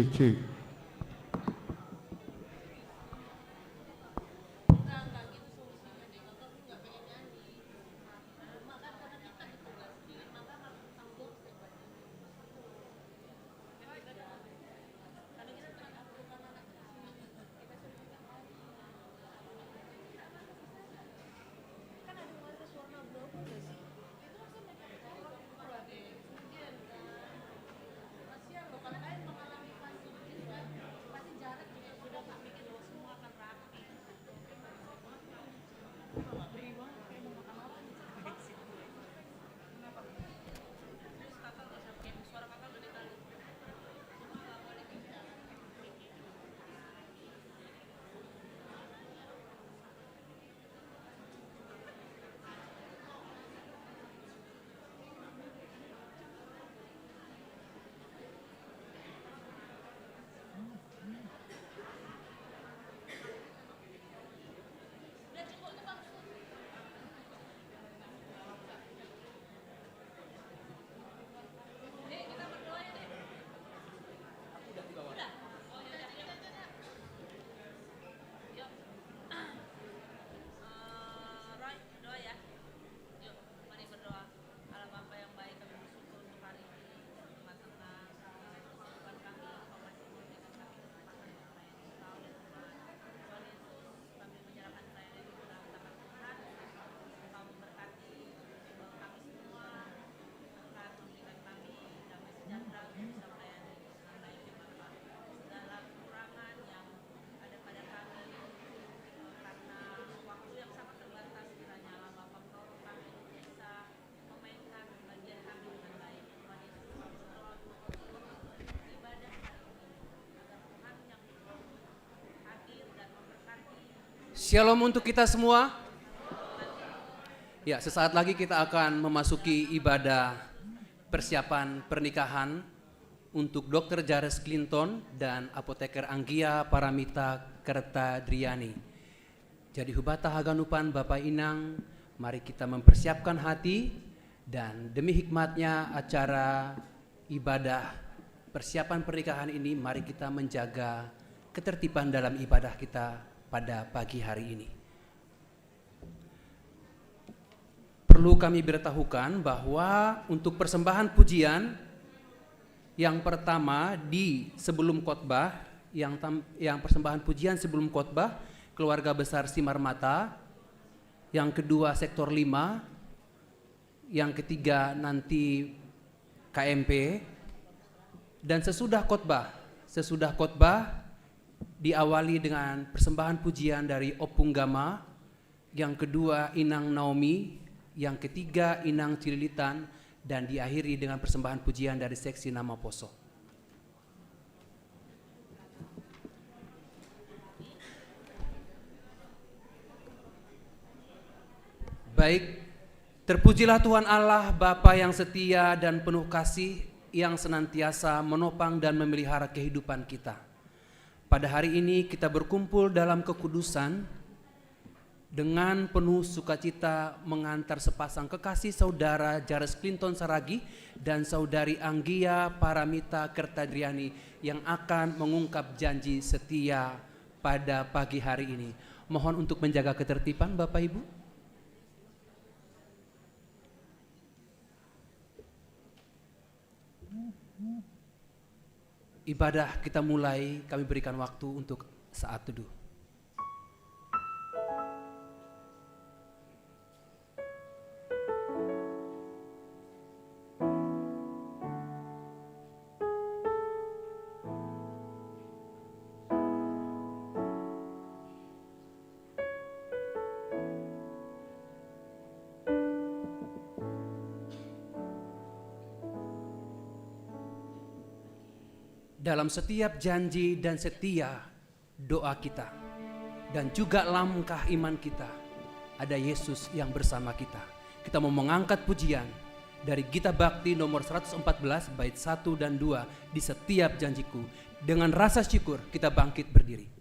cek. Shalom untuk kita semua. Ya, sesaat lagi kita akan memasuki ibadah persiapan pernikahan untuk Dr. Jares Clinton dan Apoteker Anggia Paramita Kertadriani. Jadi hubata haganupan Bapak Inang, mari kita mempersiapkan hati dan demi hikmatnya acara ibadah persiapan pernikahan ini, mari kita menjaga ketertiban dalam ibadah kita pada pagi hari ini. Perlu kami beritahukan bahwa untuk persembahan pujian yang pertama di sebelum khotbah, yang persembahan pujian sebelum khotbah keluarga besar Simar Mata, yang kedua sektor 5, yang ketiga nanti KMP, dan sesudah khotbah diawali dengan persembahan pujian dari Opung Gama, yang kedua Inang Naomi, yang ketiga Inang Cililitan, dan diakhiri dengan persembahan pujian dari seksi Nama Poso. Baik, terpujilah Tuhan Allah Bapa yang setia dan penuh kasih, yang senantiasa menopang dan memelihara kehidupan kita. Pada hari ini kita berkumpul dalam kekudusan dengan penuh sukacita mengantar sepasang kekasih saudara Jares Clinton Saragi dan saudari Anggia Paramita Kertadriani yang akan mengungkap janji setia pada pagi hari ini. Mohon untuk menjaga ketertiban Bapak Ibu. Ibadah kita mulai, kami berikan waktu untuk saat teduh. Dalam setiap janji dan setia doa kita dan juga langkah iman kita, ada Yesus yang bersama kita. Kita mau mengangkat pujian dari Gita Bakti nomor 114 bait 1 dan 2, di setiap janjiku. Dengan rasa syukur kita bangkit berdiri.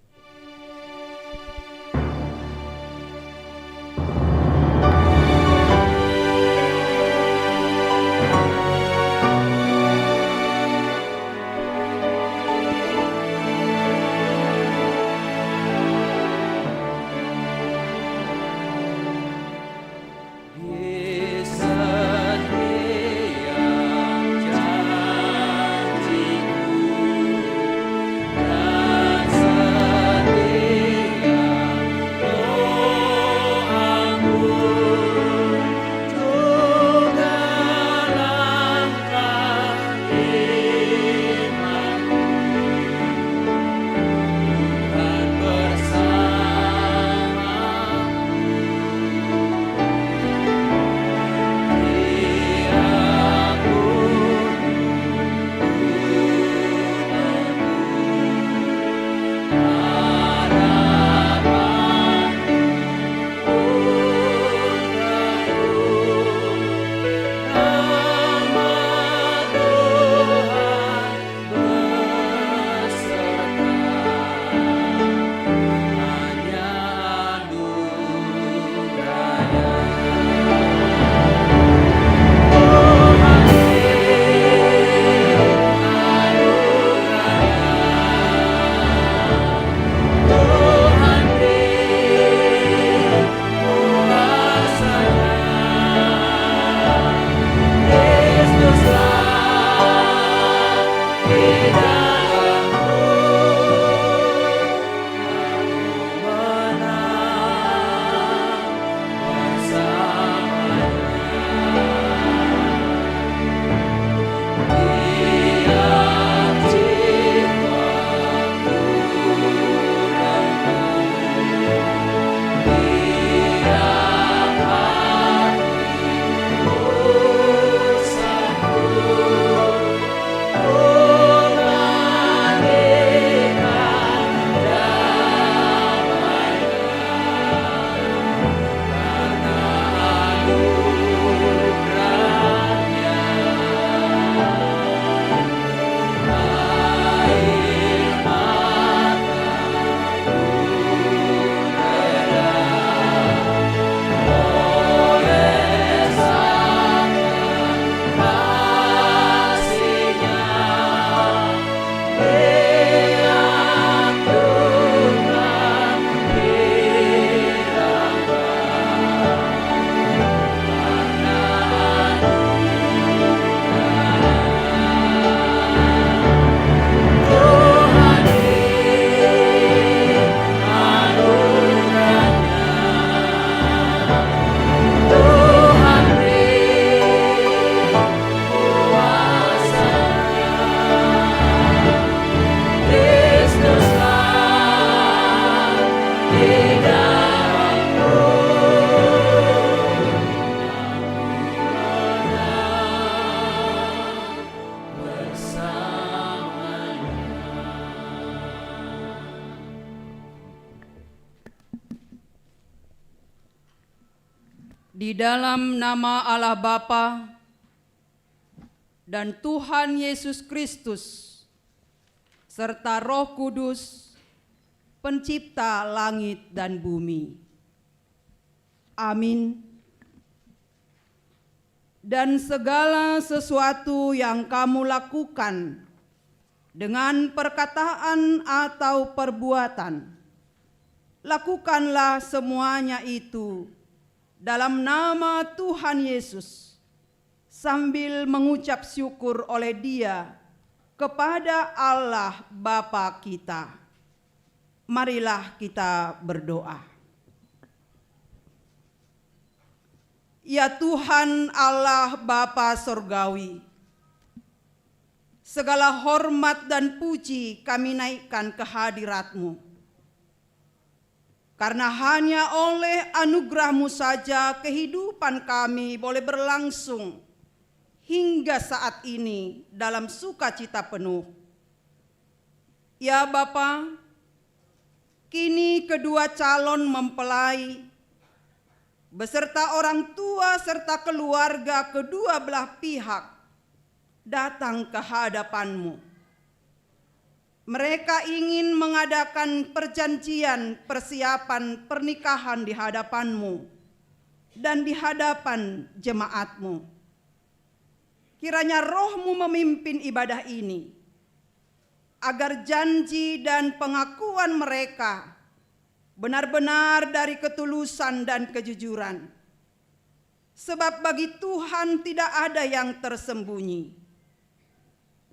Di dalam nama Allah Bapa dan Tuhan Yesus Kristus serta Roh Kudus, Pencipta langit dan bumi. Amin. Dan segala sesuatu yang kamu lakukan dengan perkataan atau perbuatan, lakukanlah semuanya itu dalam nama Tuhan Yesus, sambil mengucap syukur oleh Dia kepada Allah Bapa kita. Marilah kita berdoa. Ya Tuhan Allah Bapa Surgawi, segala hormat dan puji kami naikkan ke hadirat-Mu. Karena hanya oleh anugerah-Mu saja kehidupan kami boleh berlangsung hingga saat ini dalam sukacita penuh. Ya Bapa, kini kedua calon mempelai beserta orang tua serta keluarga kedua belah pihak datang ke hadapan-Mu. Mereka ingin mengadakan perjanjian persiapan pernikahan di hadapan-Mu dan di hadapan jemaat-Mu. Kiranya Roh-Mu memimpin ibadah ini, agar janji dan pengakuan mereka benar-benar dari ketulusan dan kejujuran. Sebab bagi Tuhan tidak ada yang tersembunyi.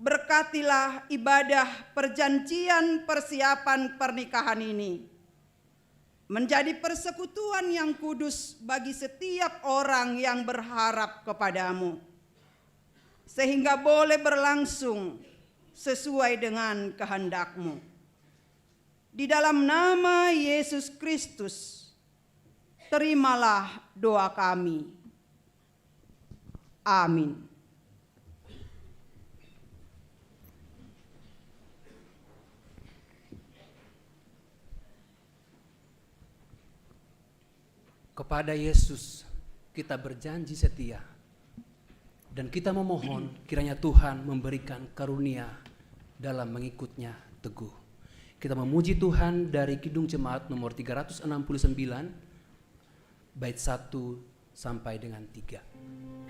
Berkatilah ibadah perjanjian persiapan pernikahan ini menjadi persekutuan yang kudus bagi setiap orang yang berharap kepadamu, sehingga boleh berlangsung sesuai dengan kehendak-Mu. Di dalam nama Yesus Kristus, terimalah doa kami. Amin. Kepada Yesus kita berjanji setia, dan kita memohon kiranya Tuhan memberikan karunia dalam mengikutnya teguh. Kita memuji Tuhan dari Kidung Jemaat nomor 369 bait 1 sampai dengan 3.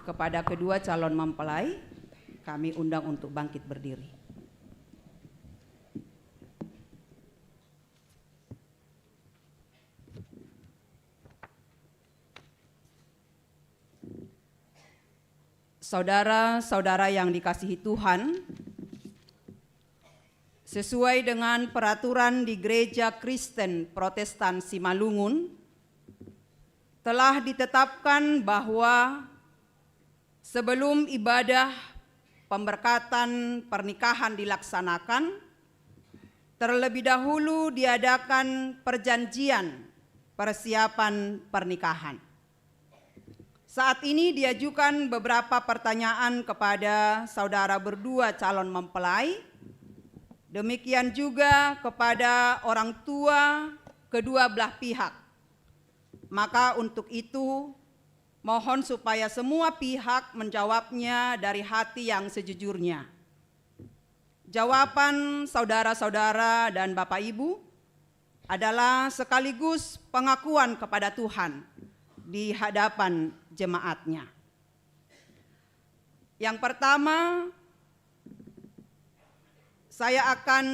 Kepada kedua calon mempelai, kami undang untuk bangkit berdiri. Saudara-saudara yang dikasihi Tuhan, sesuai dengan peraturan di Gereja Kristen Protestan Simalungun, telah ditetapkan bahwa sebelum ibadah pemberkatan pernikahan dilaksanakan, terlebih dahulu diadakan perjanjian persiapan pernikahan. Saat ini diajukan beberapa pertanyaan kepada saudara berdua calon mempelai, demikian juga kepada orang tua kedua belah pihak. Maka untuk itu mohon supaya semua pihak menjawabnya dari hati yang sejujurnya. Jawaban saudara-saudara dan Bapak Ibu adalah sekaligus pengakuan kepada Tuhan di hadapan jemaatnya. Yang pertama, saya akan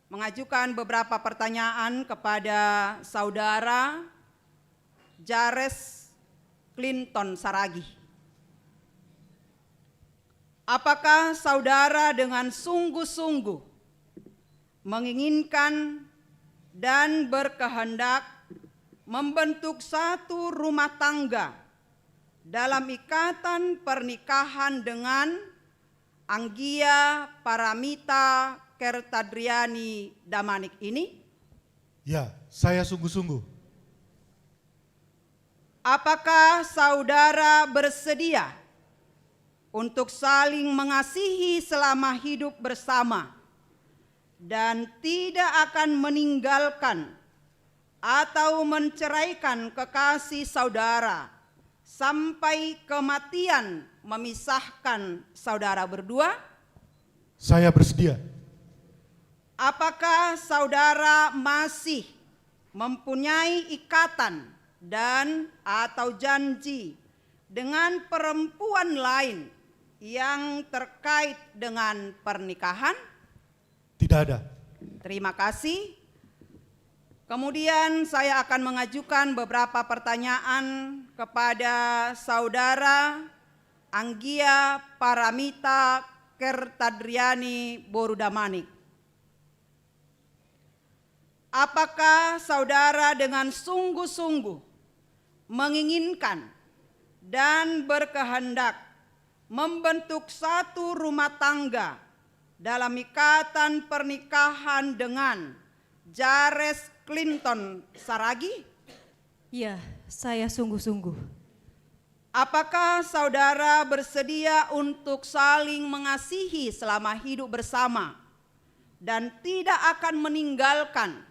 mengajukan beberapa pertanyaan kepada saudara Jares Clinton Saragi. Apakah saudara dengan sungguh-sungguh menginginkan dan berkehendak membentuk satu rumah tangga dalam ikatan pernikahan dengan Anggia Paramita Kertadriani Damanik ini? Ya, saya sungguh-sungguh. Apakah saudara bersedia untuk saling mengasihi selama hidup bersama dan tidak akan meninggalkan atau menceraikan kekasih saudara sampai kematian memisahkan saudara berdua? Saya bersedia. Apakah saudara masih mempunyai ikatan dan atau janji dengan perempuan lain yang terkait dengan pernikahan? Tidak ada. Terima kasih. Kemudian saya akan mengajukan beberapa pertanyaan kepada saudara Anggia Paramita Kertadriani Borudamanik. Apakah saudara dengan sungguh-sungguh menginginkan dan berkehendak membentuk satu rumah tangga dalam ikatan pernikahan dengan Jares Clinton Saragi? Ya, saya sungguh-sungguh. Apakah saudara bersedia untuk saling mengasihi selama hidup bersama dan tidak akan meninggalkan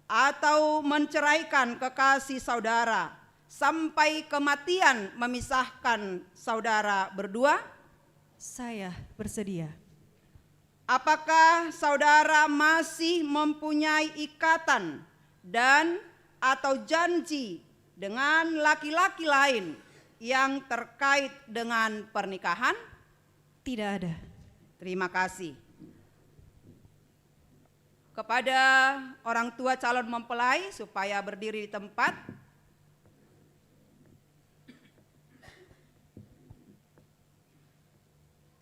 atau menceraikan kekasih saudara sampai kematian memisahkan saudara berdua? Saya bersedia. Apakah saudara masih mempunyai ikatan dan atau janji dengan laki-laki lain yang terkait dengan pernikahan? Tidak ada. Terima kasih. Kepada orang tua calon mempelai supaya berdiri di tempat.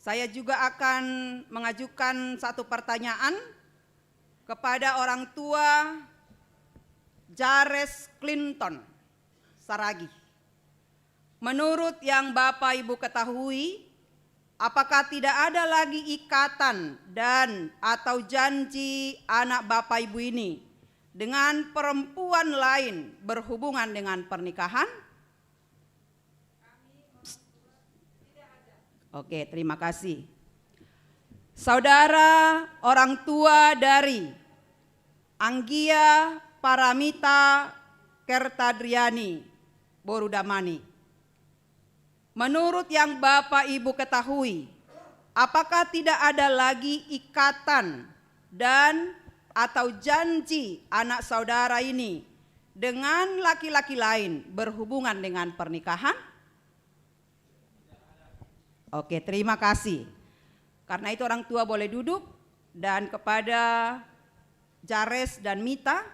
Saya juga akan mengajukan satu pertanyaan kepada orang tua Jares Clinton Saragi. Menurut yang Bapak Ibu ketahui, apakah tidak ada lagi ikatan dan atau janji anak Bapak Ibu ini dengan perempuan lain berhubungan dengan pernikahan? Oke, terima kasih. Saudara orang tua dari Anggia Paramita Kertadriani Borudamani, menurut yang Bapak Ibu ketahui, apakah tidak ada lagi ikatan dan atau janji anak saudara ini dengan laki-laki lain berhubungan dengan pernikahan? Oke, terima kasih. Karena itu orang tua boleh duduk, dan kepada Jares dan Mita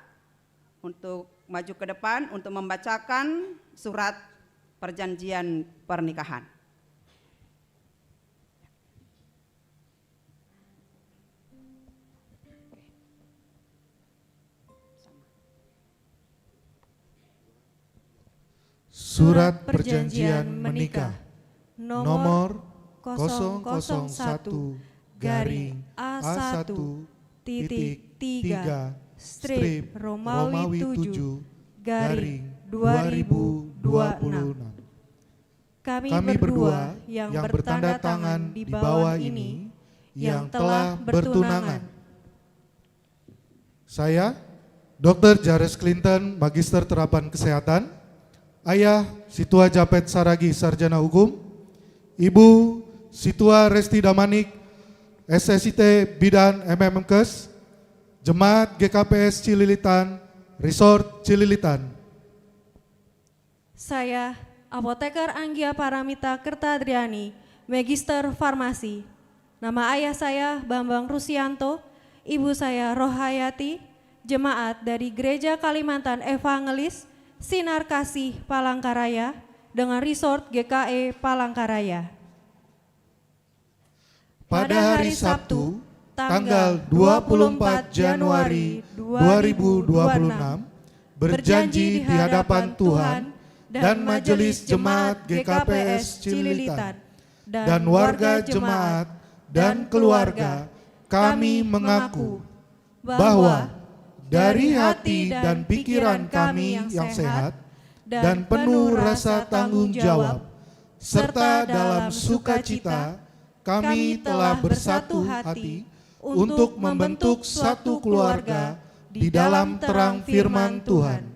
untuk maju ke depan untuk membacakan surat perjanjian pernikahan. Surat perjanjian menikah nomor 001 garing A1.3 strip Romawi 7 garing 2026. Kami berdua yang bertanda tangan di bawah ini yang telah bertunangan. Saya, Dr. Jares Clinton, Magister Terapan Kesehatan, Ayah Situa Japet Saragi, Sarjana Hukum, Ibu Situa Resti Damanik, SSIT Bidan MMKes, Jemaat GKPS Cililitan, Resort Cililitan. Saya, Apoteker Anggia Paramita Kertadriani, Magister Farmasi. Nama ayah saya Bambang Rusianto, ibu saya Rohayati, jemaat dari Gereja Kalimantan Evangelis, Sinar Kasih Palangkaraya, dengan Resort GKE Palangkaraya. Pada hari Sabtu, tanggal 24 Januari 2026, berjanji di hadapan Tuhan dan Majelis Jemaat GKPS Cililitan dan warga jemaat dan keluarga, kami mengaku bahwa dari hati dan pikiran kami yang sehat dan penuh rasa tanggung jawab, serta dalam sukacita, kami telah bersatu hati untuk membentuk satu keluarga di dalam terang firman Tuhan.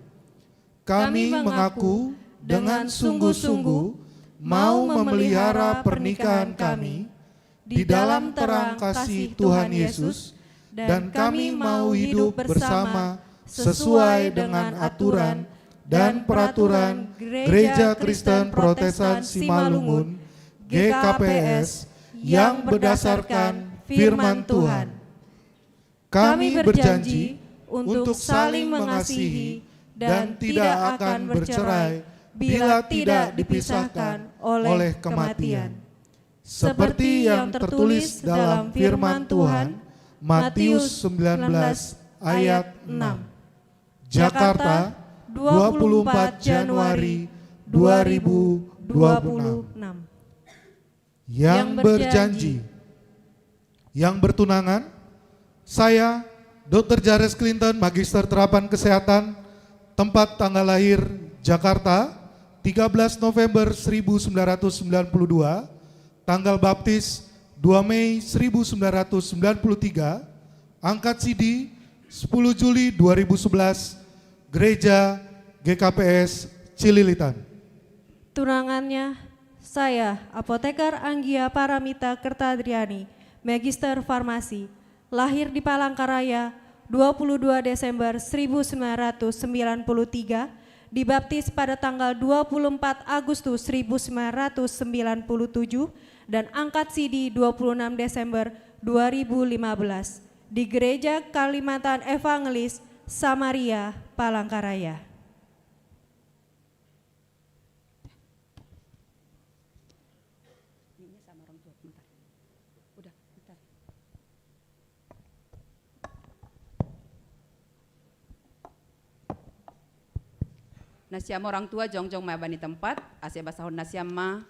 Kami mengaku dengan sungguh-sungguh mau memelihara pernikahan kami di dalam terang kasih Tuhan Yesus, dan kami mau hidup bersama sesuai dengan aturan dan peraturan Gereja Kristen Protestan Simalungun GKPS yang berdasarkan firman Tuhan. Kami berjanji untuk saling mengasihi dan tidak akan bercerai bila tidak dipisahkan oleh kematian. Seperti yang tertulis dalam firman Tuhan, Matius 19 ayat 6. Jakarta, 24 Januari 2026. Yang berjanji, yang bertunangan, saya, Dr. Jares Clinton, Magister Terapan Kesehatan, tempat tanggal lahir Jakarta, 13 November 1992, tanggal baptis 2 Mei 1993, angkat CD 10 Juli 2011, Gereja GKPS Cililitan. Tunangannya, saya, Apoteker Anggia Paramita Kertadriani, Magister Farmasi, lahir di Palangkaraya 22 Desember 1993, dibaptis pada tanggal 24 Agustus 1997, dan angkat CD 26 Desember 2015 di Gereja Kalimantan Evangelis Samaria, Palangkaraya. Nasiama orang tua jongjong mabani tempat, ase basahon nasiama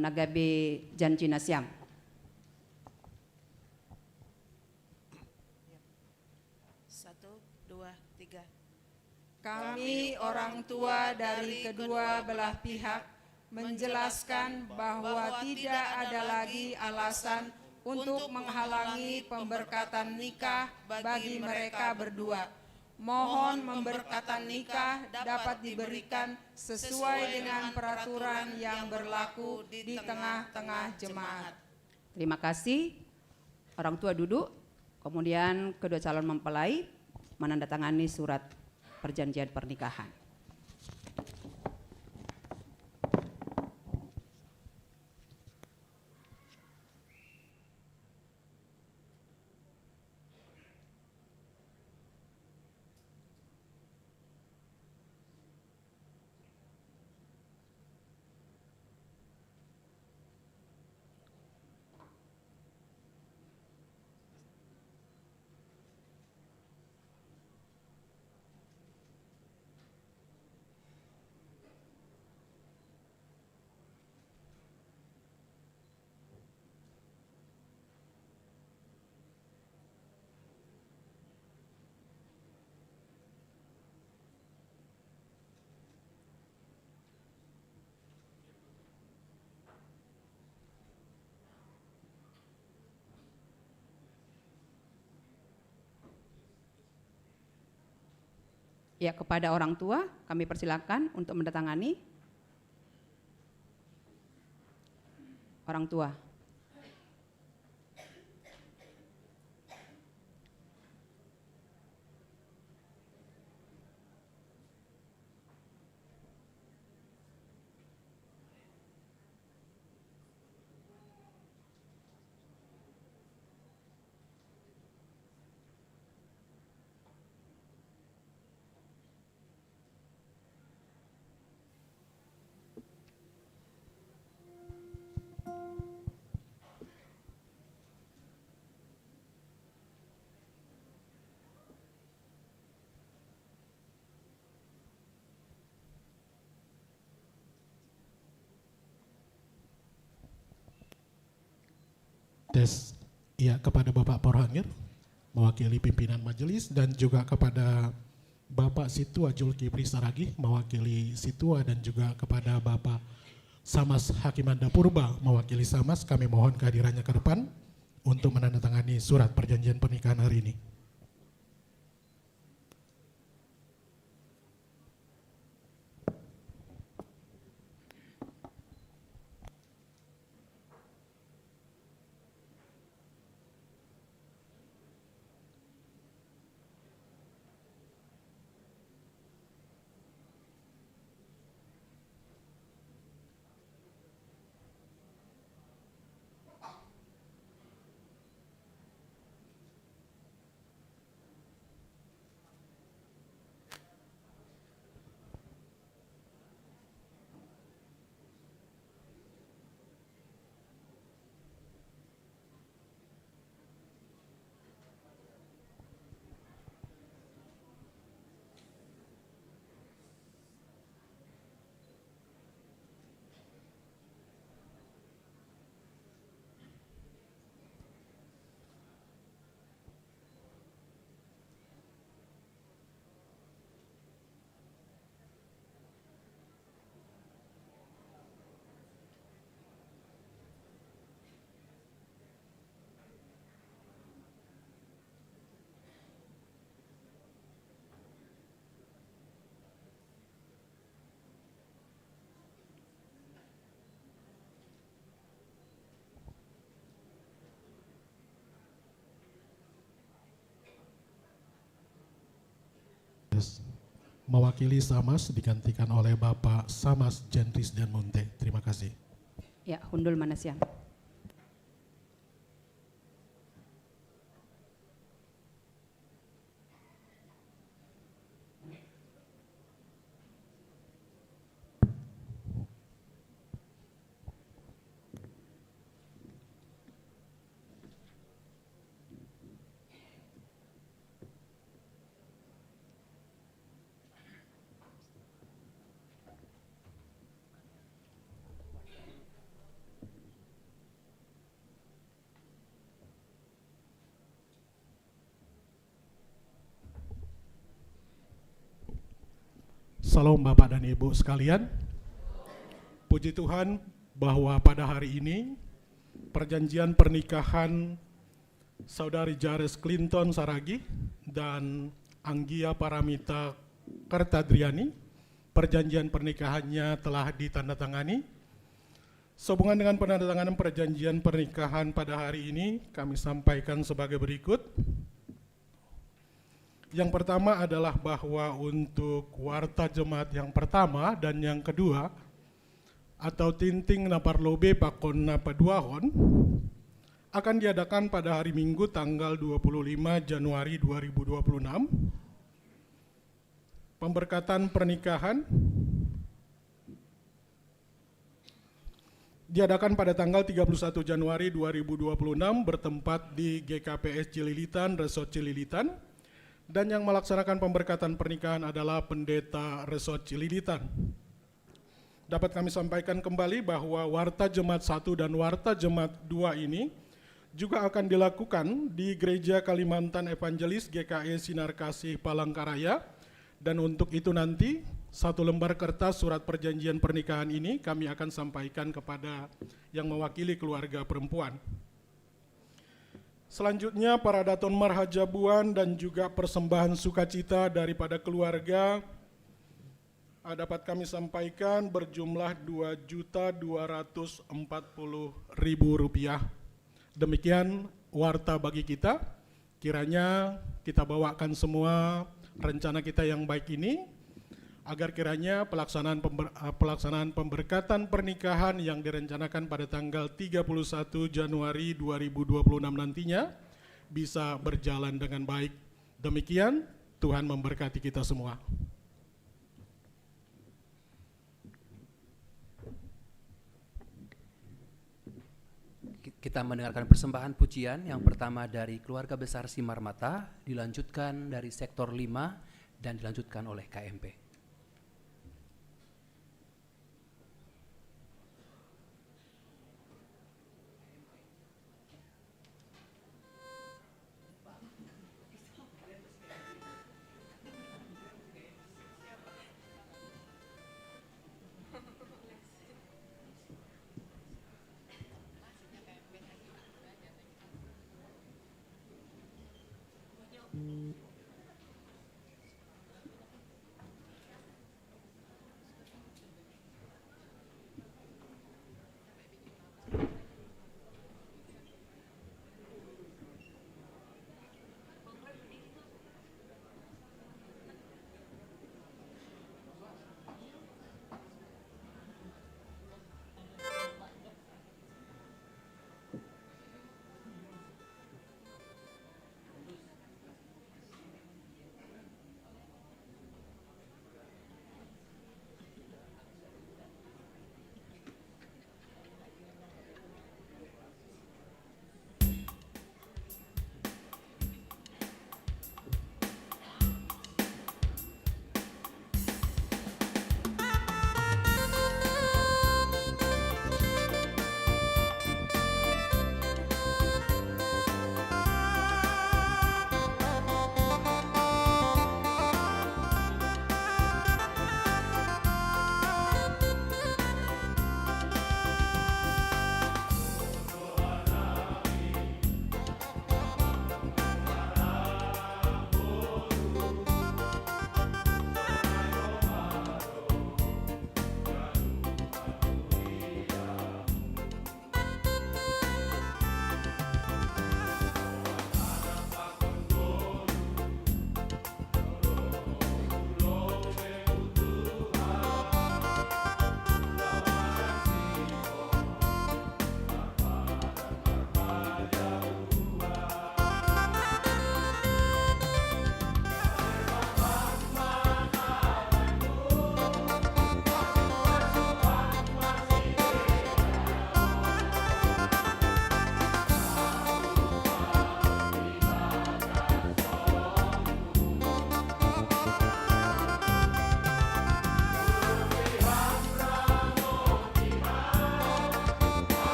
nagabe janji nasiam. Kami orang tua dari kedua belah pihak menjelaskan bahwa tidak ada lagi alasan untuk menghalangi pemberkatan nikah bagi mereka berdua. Mohon pemberkatan nikah dapat diberikan sesuai dengan peraturan yang berlaku di tengah-tengah jemaat. Terima kasih. Orang tua duduk, kemudian kedua calon mempelai menandatangani surat perjanjian pernikahan. Ya, kepada orang tua kami persilakan untuk mendatangani. Orang tua. Tes, ya, kepada Bapak Porhangir, mewakili pimpinan majelis, dan juga kepada Bapak Situa Julkipli Saragih, mewakili Situa, dan juga kepada Bapak Samas Hakimanda Purba, mewakili Samas, kami mohon kehadirannya ke depan untuk menandatangani surat perjanjian pernikahan hari ini. Mewakili Samas digantikan oleh Bapak Samas Jentris dan Munte. Terima kasih. Ya, Hundul Manasyan. Salam Bapak dan Ibu sekalian. Puji Tuhan bahwa pada hari ini perjanjian pernikahan Saudari Jares Clinton Saragih dan Anggia Paramita Kertadriani, perjanjian pernikahannya telah ditandatangani. Sehubungan dengan penandatanganan perjanjian pernikahan pada hari ini, kami sampaikan sebagai berikut. Yang pertama adalah bahwa untuk warta jemaat yang pertama dan yang kedua, atau tinting naparlobe pakon napaduahon, akan diadakan pada hari Minggu tanggal 25 Januari 2026. Pemberkatan pernikahan diadakan pada tanggal 31 Januari 2026 bertempat di GKPS Cililitan, Resort Cililitan. Dan yang melaksanakan pemberkatan pernikahan adalah Pendeta Resort Cililitan. Dapat kami sampaikan kembali bahwa warta jemaat 1 dan warta jemaat 2 ini juga akan dilakukan di Gereja Kalimantan Evangelis GKE Sinar Kasih Palangkaraya. Dan untuk itu nanti 1 lembar kertas surat perjanjian pernikahan ini kami akan sampaikan kepada yang mewakili keluarga perempuan. Selanjutnya para daton marhajabuan dan juga persembahan sukacita daripada keluarga dapat kami sampaikan berjumlah Rp2.240.000. Demikian warta bagi kita. Kiranya kita bawakan semua rencana kita yang baik ini, agar kiranya pelaksanaan pemberkatan pernikahan yang direncanakan pada tanggal 31 Januari 2026 nantinya bisa berjalan dengan baik. Demikian, Tuhan memberkati kita semua. Kita mendengarkan persembahan pujian yang pertama dari keluarga besar Simarmata, dilanjutkan dari sektor 5 dan dilanjutkan oleh KMP.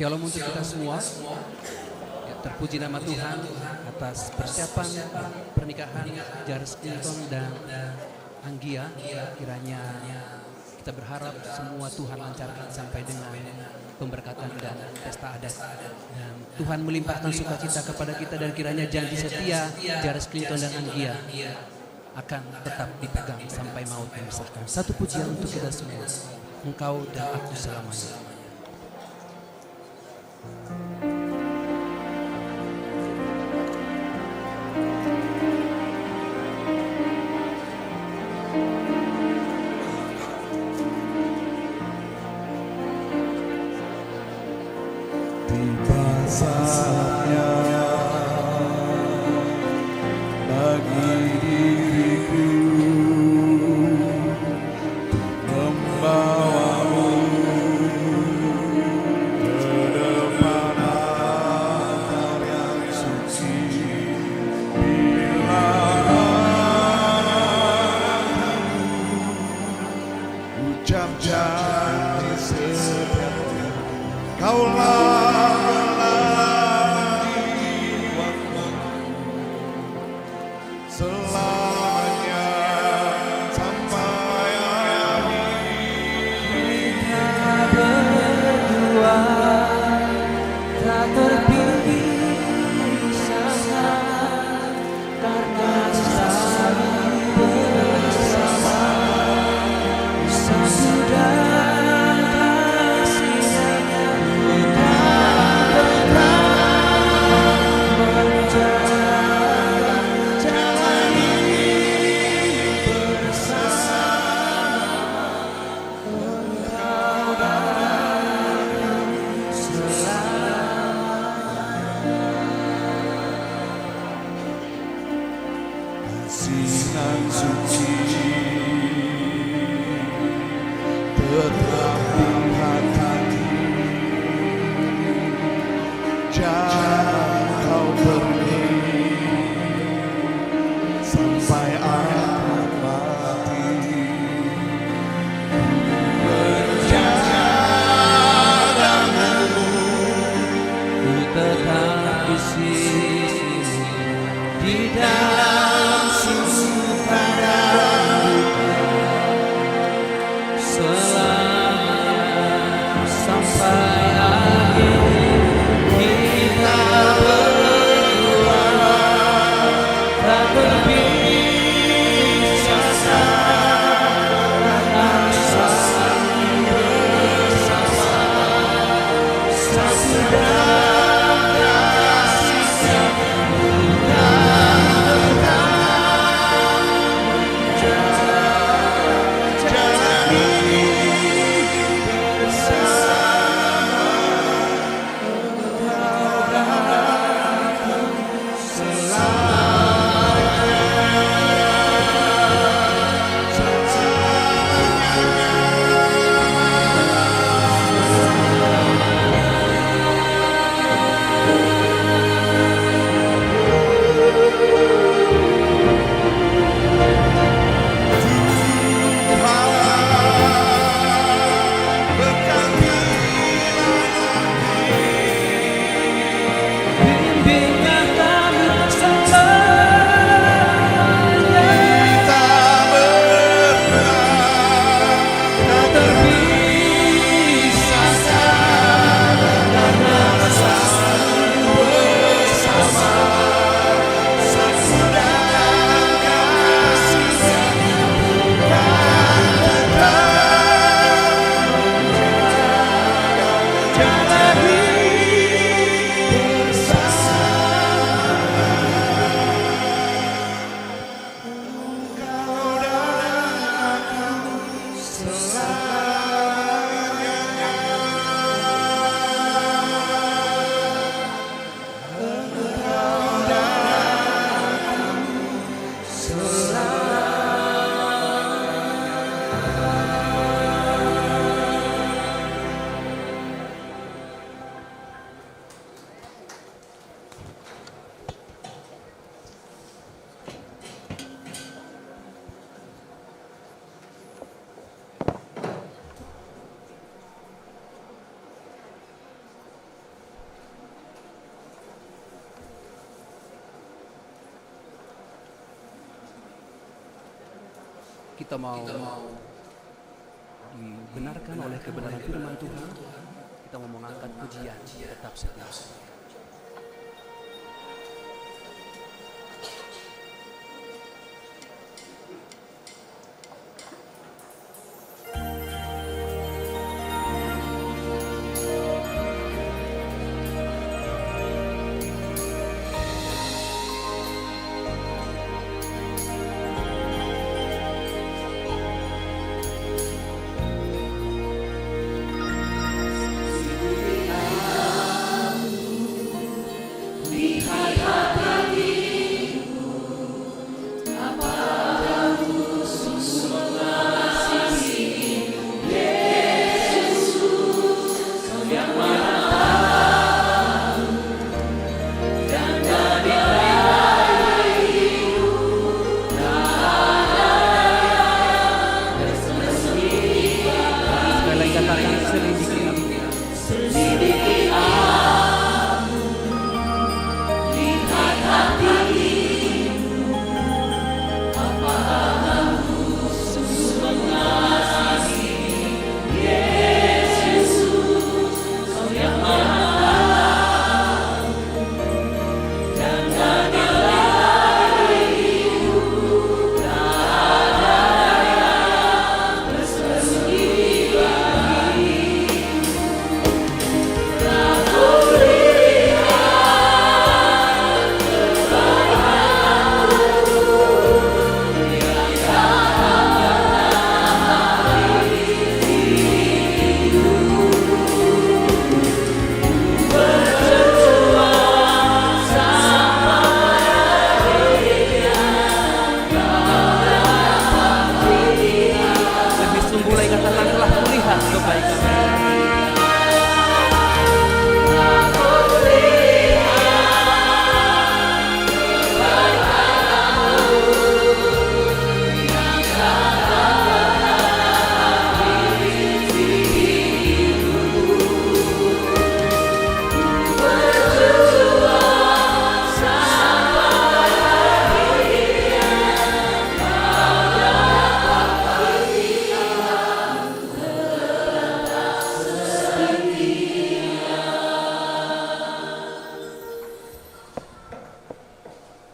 Shalom untuk kita semua. Ya, terpuji nama Tuhan atas persiapan pernikahan Jairus Clinton dan Anggia. Kiranya kita berharap semua Tuhan lancarkan sampai dengan pemberkatan dan pesta adat. Dan Tuhan melimpahkan sukacita kepada kita dan kiranya janji setia Jairus Clinton dan Anggia akan tetap dipegang sampai maut memisahkan. Satu pujian untuk kita semua. Engkau dan aku selamanya. Tiba saatnya bagi diriku membawamu ke depan altar yang suci. Bila ucap janji setia, kaulah selamanya sampai Kita berdua tak terpisahkan karena selalu bersama. Satu dan kasihnya kita mau dibenarkan oleh kebenaran firman Tuhan, kita mau mengangkat pujian, tetap setia.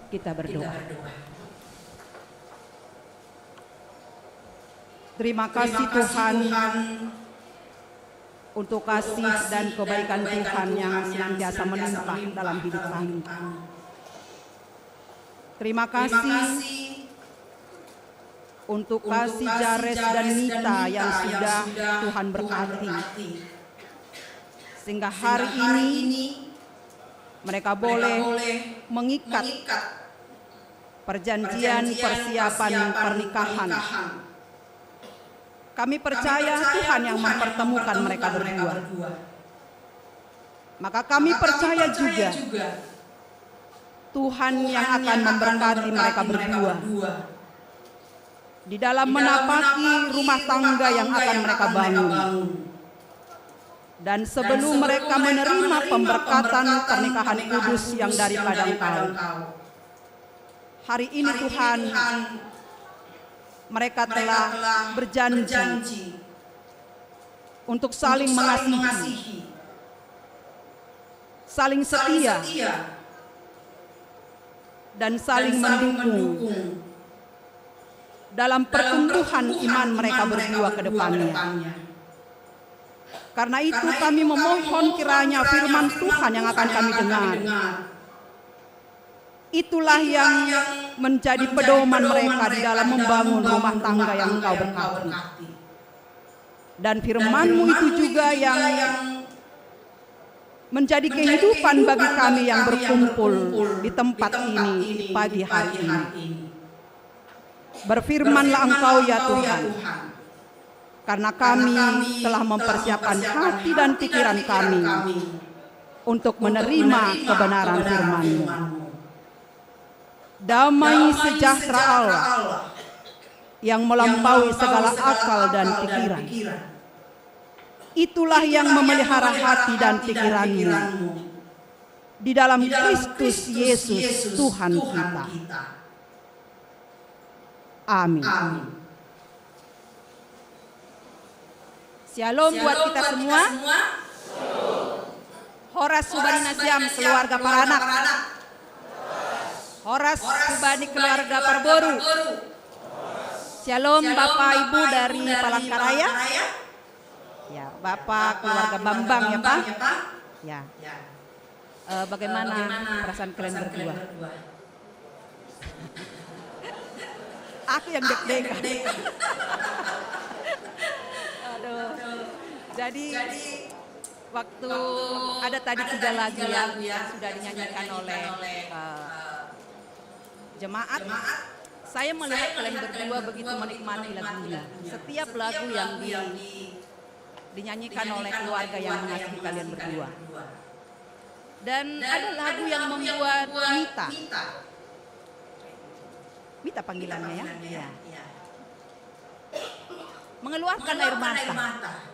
Kita berdoa. Terima kasih Tuhan untuk kasih dan kebaikan Tuhan yang senantiasa melimpah dalam hidup kami. Terima kasih untuk kasih Jares dan Nita yang sudah Tuhan berkati. Sehingga hari ini mereka boleh mengikat perjanjian persiapan pernikahan. Kami percaya Tuhan yang mempertemukan mereka berdua. Maka kami percaya juga Tuhan yang akan memberkati mereka berdua di dalam menapaki rumah tangga yang akan mereka bangun. Dan sebelum mereka menerima pemberkatan pernikahan kudus yang daripada Engkau, hari ini Tuhan, mereka telah berjanji untuk saling mengasihi, saling setia, dan saling mendukung dalam pertumbuhan iman mereka berdua ke depannya. Karena itu kami memohon kiranya firman Tuhan yang akan kami dengar, itulah yang menjadi pedoman mereka di dalam membangun rumah tangga yang Engkau berkati. Dan firman-Mu itu juga yang menjadi kehidupan bagi kami yang berkumpul di tempat ini pagi hari ini. Berfirmanlah Engkau ya Tuhan, karena kami telah mempersiapkan hati dan pikiran kami untuk menerima kebenaran firman-Mu. Damai sejahtera Allah yang melampaui segala akal dan pikiran, itulah yang memelihara hati dan pikiran-Mu di dalam Kristus Yesus Tuhan kita. Amin. Shalom buat kita semua. Horas Subani Nasiam keluarga Paranak. Horas Subani keluarga Parboru. Shalom Bapak Ibu dari Palangkaraya. Ya, Bapak keluarga Bambang ya Pak. Ya. Bagaimana perasaan kalian berdua? Aku yang deg-degan. Aduh. Jadi waktu ada tadi 3 lagu yang sudah dinyanyikan oleh jemaat, saya melihat kalian berdua begitu menikmati lagunya. Setiap lagu yang dinyanyikan oleh keluarga yang mengasihi kalian berdua. Dan ada lagu yang membuat Mita panggilannya ya. Mengeluarkan air mata.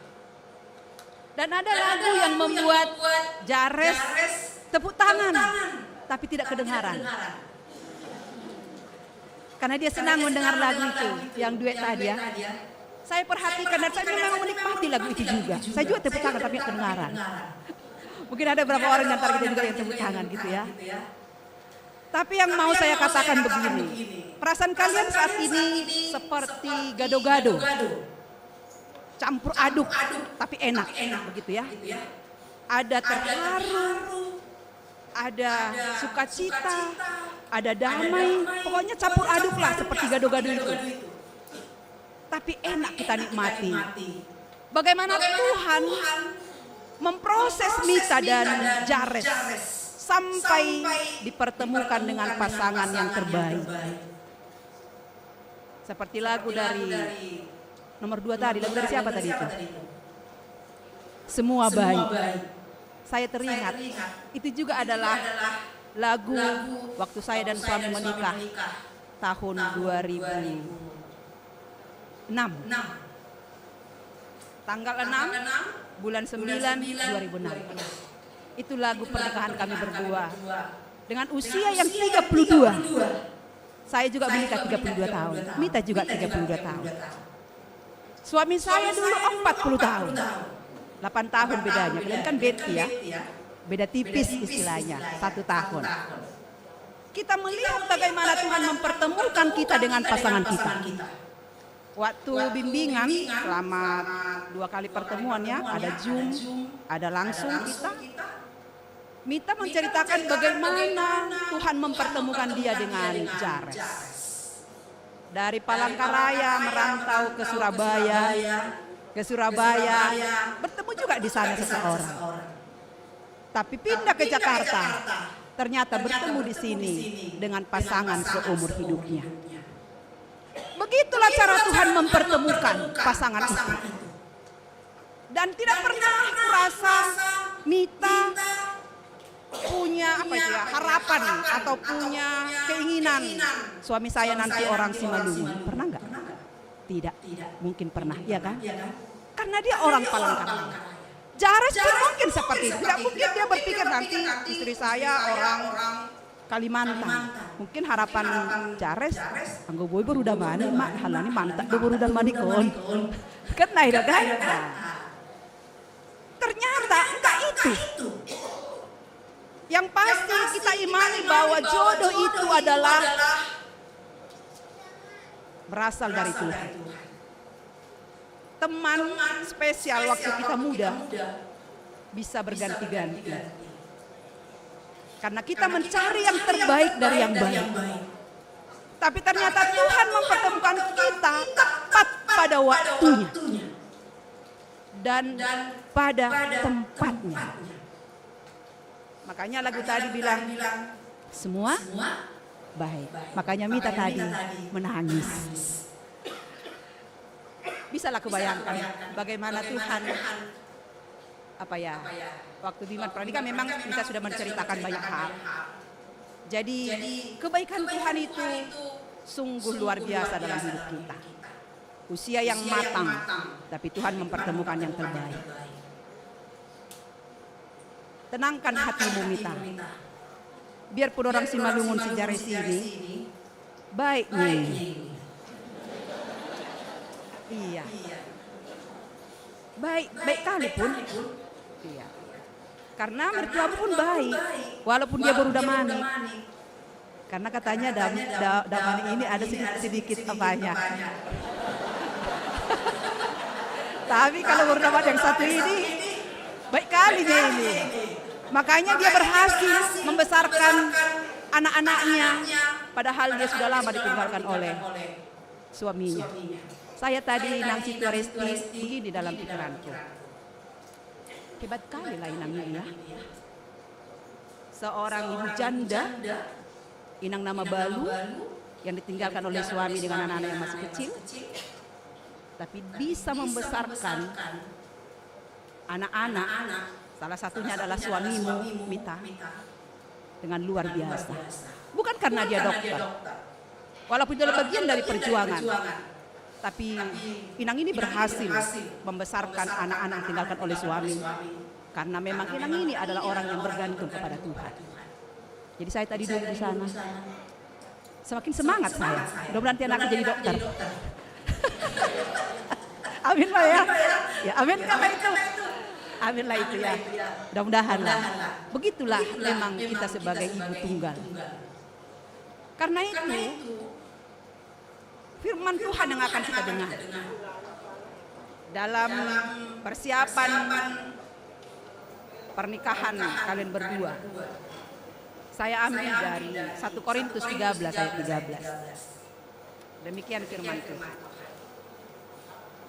Dan ada lagu yang membuat Jares tepuk tangan, tapi tidak kedengaran. Karena dia senang mendengar lagu itu, yang duet tadi ya. Saya perhatikan dan saya memang menikmati lagu itu juga. Saya juga tepuk tangan tapi tidak kedengaran. Mungkin ada beberapa orang di antara kita juga yang tepuk tangan gitu ya. Tapi yang mau saya katakan begini, perasaan kalian saat ini seperti gado-gado. Campur aduk, tapi enak begitu ya. Ada terharu, ada sukacita, ada damai, pokoknya campur aduk lah seperti gado-gado itu. Tapi enak kita nikmati. Bagaimana Tuhan memproses Mita dan Jares sampai dipertemukan dengan pasangan yang terbaik. Seperti lagu dari nomor 2 tadi, lagu dari siapa tadi itu? Semua baik. Saya teringat, itu juga adalah lagu waktu saya dan suami menikah tahun 2006. Tanggal 6 bulan 9 2006. Itu lagu pernikahan kami berdua. Dengan usia yang 32. Saya juga menikah 32 tahun. Mita juga 32 tahun. Suami saya dulu 40 tahun. 8 tahun bedanya. Kalian kan Betty ya. Beda tipis istilahnya, 1 tahun. Kita melihat bagaimana Tuhan mempertemukan kita dengan pasangan kita. Waktu bimbingan selama 2 kali pertemuannya, ada Zoom, ada langsung kita. Mita menceritakan bagaimana Tuhan mempertemukan dia dengan Jares. Dari Palangkaraya merantau ke Surabaya, bertemu juga di sana seseorang. Tapi pindah ke Jakarta, ternyata bertemu di sini dengan pasangan seumur hidupnya. Begitulah cara Tuhan mempertemukan pasangan itu. Dan tidak pernah merasa Mita punya harapan atau punya keinginan suami saya nanti orang Simalungun. Pernah enggak? Tidak, mungkin pernah, ya kan? Karena dia orang Palangkaraya. Jares pun mungkin seperti itu. Tidak mungkin dia berpikir nanti istri saya orang Kalimantan. Mungkin harapan Jares, anggo boy baru udah mani, mak halani mantak do baru udah mani kon. Kan naik kan? Ternyata enggak itu. Yang pasti kita imani bahwa jodoh itu adalah berasal dari Tuhan. Teman spesial waktu kita muda bisa berganti-ganti. Karena kita mencari yang terbaik dari yang baik. Tapi ternyata Tuhan mempertemukan kita tepat pada waktunya. Dan pada tempatnya. Makanya lagu tadi bilang semua baik. Makanya Mita tadi menangis. Bisalah kebayangkan bagaimana Tuhan waktu bimbingan pernikahan memang Mita sudah menceritakan banyak hal. Jadi kebaikan Tuhan itu sungguh luar biasa dalam hidup kita. Usia yang matang, tapi Tuhan mempertemukan yang terbaik. Tenangkan hatimu Mita. Biarpun orang Simalungun sejarah sini baik nih. Iya. baik kali pun. Iya. Karena mertuamu pun baik, walaupun dia baru damani. Karena katanya damani ini ada sedikit apanya. Tapi kalau baru damani yang satu ini, baik kali dia ini. Makanya dia berhasil membesarkan anak-anaknya, padahal dia sudah lama ditinggalkan oleh suaminya. Saya tadi Inang Situaresti begini dalam pikiranku. Hebat kali lah Inangnya ya. Seorang ibu janda, Inang nama Balu, yang ditinggalkan oleh suami dengan anak-anak yang masih kecil, tapi bisa membesarkan anak-anak, salah satunya adalah suamimu, Mita, dengan luar biasa. Bukan karena dia dokter, walaupun itu adalah bagian dari perjuangan, tapi Inang ini berhasil membesarkan anak-anak yang ditinggalkan oleh suami. Karena memang Inang ini adalah orang yang bergantung kepada Tuhan. Jadi saya tadi duduk di sana, semakin semangat saya. Mudah-mudahan nanti anakku jadi dokter. Amin lah ya. Ya amin karena itu. Amin lah itu ya. Mudah-mudahan lah. Begitulah memang kita sebagai ibu tunggal. Karena itu firman Tuhan yang akan kita dengar dalam persiapan pernikahan kalian berdua. Saya ambil dari 1 Korintus 13 ayat 13. Demikian firman Tuhan.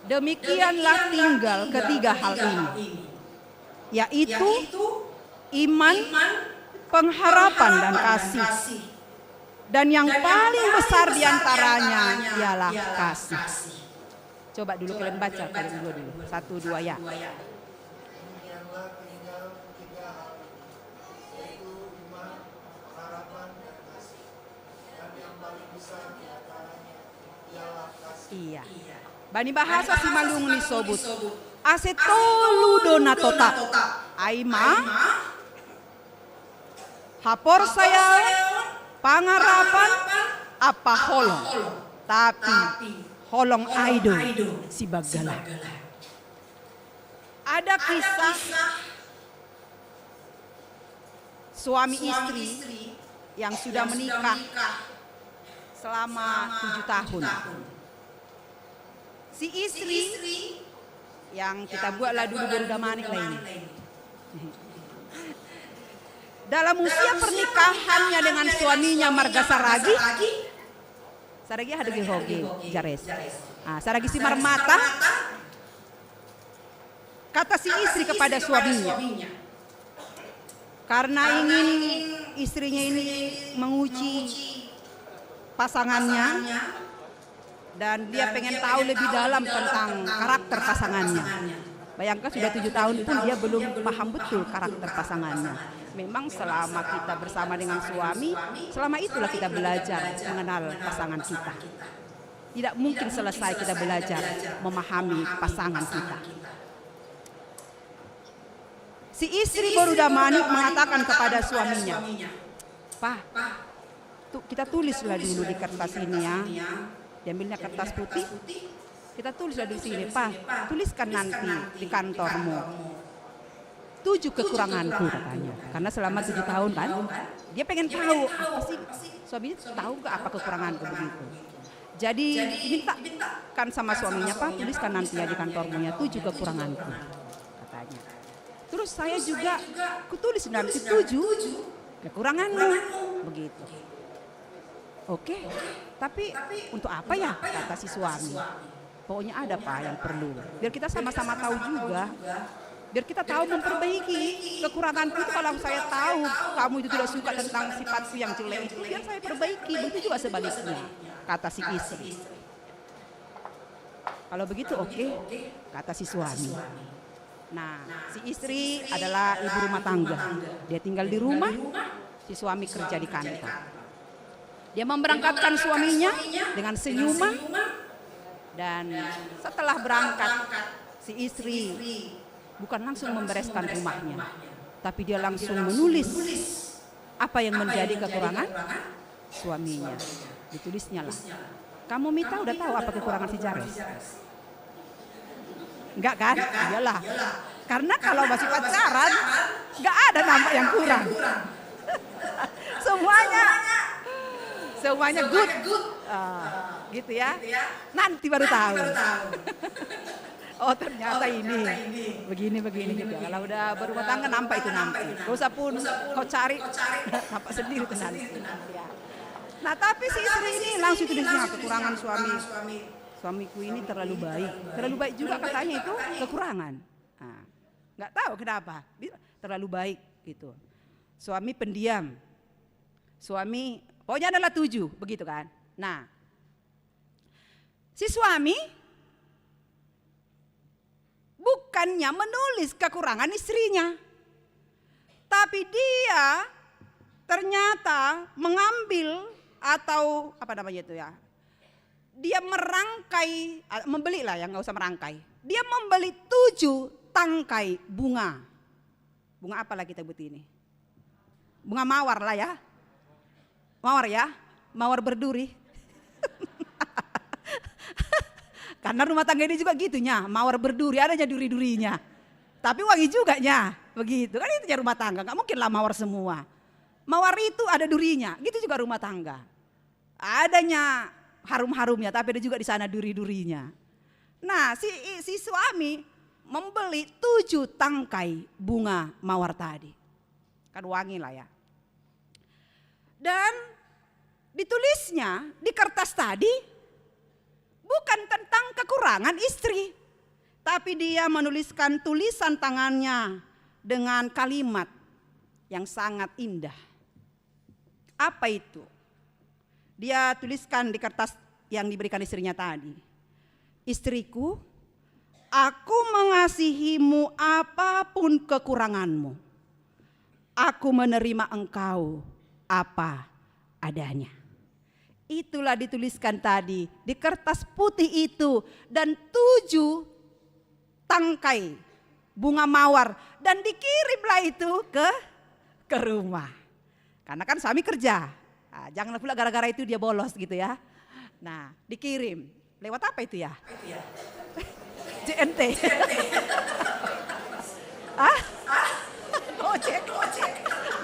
Demikianlah tinggal ketiga hal ini, yaitu iman, pengharapan dan kasih. Dan yang paling besar diantaranya ialah kasih. Coba dulu kalian baca, kalian dulu. 1, 2 ya. Iya. Bani bahasa si malung ni sobut. Asetolu donatota. Aima. Hapor saya pangarapan apa holong. Tapi holong aido si bagala. Ada kisah suami istri yang sudah menikah selama 7 tahun. Si istri yang kita buatlah dulu baru damani lah ini. Dalam usia pernikahannya dengan suaminya Marga Saragi ada hoge jares. Saragi si marmata, kata si istri kepada suaminya, karena ingin istrinya ini menguji pasangannya dan dia pengen tahu lebih dalam tentang karakter pasangannya. Bayangkan sudah 7 tahun pun dia belum paham betul karakter pasangannya. Memang selama kita bersama dengan suami, selama itulah kita belajar mengenal pasangan kita. Tidak mungkin selesai kita belajar memahami pasangan kita. Si istri baru damani mengatakan kepada suaminya, "Pak, kita tulislah dulu di kertas ini ya." Diambilnya kertas putih, kita tulislah di sini, Pak, tuliskan nanti di kantormu 7 kekuranganku katanya. Karena selama 7 tahun kan, dia pengen tahu apa sih, suaminya tahu gak apa kekuranganku begitu. Jadi mintakan sama suaminya, Pak, tuliskan nanti ya di kantormu ya 7 kekuranganku katanya. Terus saya juga kutulis nanti 7 kekuranganmu begitu. Oke, tapi untuk apa ya, kata si suami. Pokoknya ada Pak yang perlu. Biar kita sama-sama tahu juga. Biar kita tahu memperbaiki kekuranganku itu. Kalau saya tahu kamu itu tidak suka tentang sifatku yang jelek itu, biar saya perbaiki. Begitu juga sebaliknya, kata si istri. Kalau begitu oke, kata si suami. Nah, si istri adalah ibu rumah tangga. Dia tinggal di rumah, si suami kerja di kantor. Dia memberangkatkan suaminya dengan senyuman, dan setelah berangkat si istri bukan langsung membereskan rumahnya, tapi dia langsung menulis apa yang menjadi kekurangan suaminya. Ditulisnya lah. Kamu Mita udah tahu apa kekurangan si Jares? Enggak kan? Iyalah. Karena kalau masih pacaran, enggak ada nampak yang kurang. Semuanya good. Gitu ya. Nanti baru tahu. Oh ternyata ini. Begini gitu. Kalau udah berumah tangga nampak itu nanti. Gak usah pun kau cari, nampak sendiri itu nanti. Ya. Nah tapi si istri ini langsung tulisnya kekurangan suamiku ini terlalu baik juga katanya itu kekurangan. Nah, nggak tahu kenapa terlalu baik gitu. Suami pendiam, suami pokoknya adalah 7 begitu kan. Nah si suami bukannya menulis kekurangan istrinya, tapi dia ternyata mengambil atau apa namanya itu ya, dia merangkai, membeli lah ya, nggak usah merangkai. Dia membeli 7 tangkai bunga. Bunga apa lah kita sebut ini? Bunga mawar lah ya. Mawar ya, mawar berduri. Karena rumah tangga ini juga gitunya, mawar berduri, adanya duri-durinya. Tapi wangi juga nya, begitu. Kan itu rumah tangga, nggak mungkin lah mawar semua. Mawar itu ada durinya, gitu juga rumah tangga. Adanya harum-harumnya, tapi ada juga di sana duri-durinya. Nah, si suami membeli 7 tangkai bunga mawar tadi. Kan wangi lah ya. Dan ditulisnya di kertas tadi bukan tentang kekurangan istri, tapi dia menuliskan tulisan tangannya dengan kalimat yang sangat indah. Apa itu? Dia tuliskan di kertas yang diberikan istrinya tadi. Istriku, aku mengasihimu apapun kekuranganmu. Aku menerima engkau apa adanya. Itulah dituliskan tadi di kertas putih itu, dan 7 tangkai bunga mawar, dan dikirimlah itu ke rumah. Karena kan suami kerja. Nah, jangan pula gara-gara itu dia bolos gitu ya. Nah, dikirim. Lewat apa itu ya? JNT. Ah?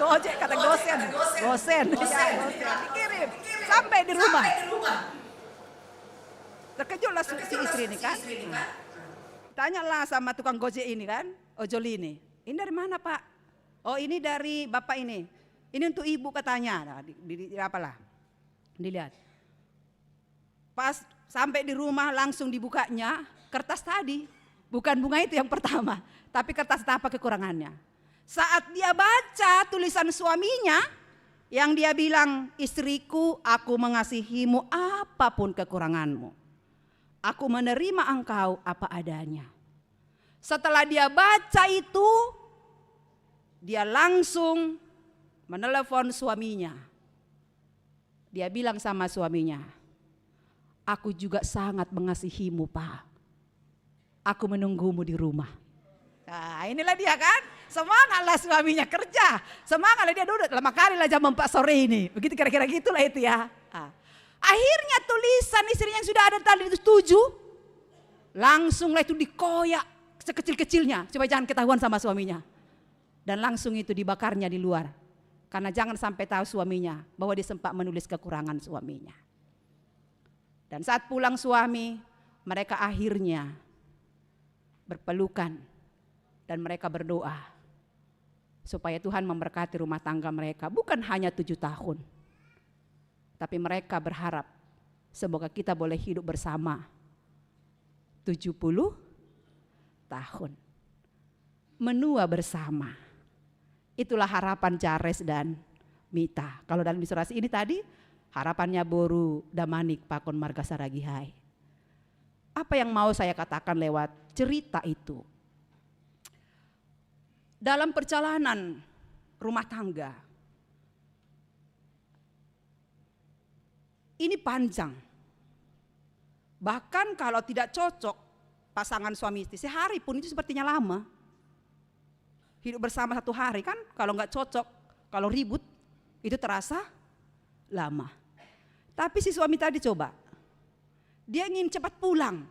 Gojek kata gosen. Gosen. Dikirim sampai di rumah. Terkejutlah si istri ini kan. Tanyalah sama tukang gojek ini kan, ojol ini. Ini dari mana Pak? Oh ini dari bapak ini. Ini untuk ibu katanya. Nah, apalah. Dilihat. Pas sampai di rumah langsung dibukanya kertas tadi. Bukan bunga itu yang pertama, tapi kertas apa kekurangannya. Saat dia baca tulisan suaminya yang dia bilang, istriku, aku mengasihimu apapun kekuranganmu. Aku menerima engkau apa adanya. Setelah dia baca itu, dia langsung menelepon suaminya. Dia bilang sama suaminya, aku juga sangat mengasihimu Pak. Aku menunggumu di rumah. Nah inilah dia kan, semangatlah suaminya kerja. Semangatlah dia duduk, lama kali lah jam 4 sore ini. Begitu kira-kira gitulah itu ya. Akhirnya tulisan istrinya yang sudah ada tadi itu 7. Langsunglah itu dikoyak sekecil-kecilnya. Supaya jangan ketahuan sama suaminya. Dan langsung itu dibakarnya di luar. Karena jangan sampai tahu suaminya bahwa dia sempat menulis kekurangan suaminya. Dan saat pulang suami, mereka akhirnya berpelukan dan mereka berdoa supaya Tuhan memberkati rumah tangga mereka. Bukan hanya 7 tahun, tapi mereka berharap semoga kita boleh hidup bersama 70 tahun. Menua bersama. Itulah harapan Jares dan Mita. Kalau dalam ilustrasi ini tadi, harapannya Boru Damanik Pakon Marga Saragihai. Apa yang mau saya katakan lewat cerita itu? Dalam perjalanan rumah tangga, ini panjang. Bahkan kalau tidak cocok pasangan suami istri, sehari pun itu sepertinya lama. Hidup bersama 1 hari kan, kalau nggak cocok, kalau ribut, itu terasa lama. Tapi si suami tadi coba, dia ingin cepat pulang.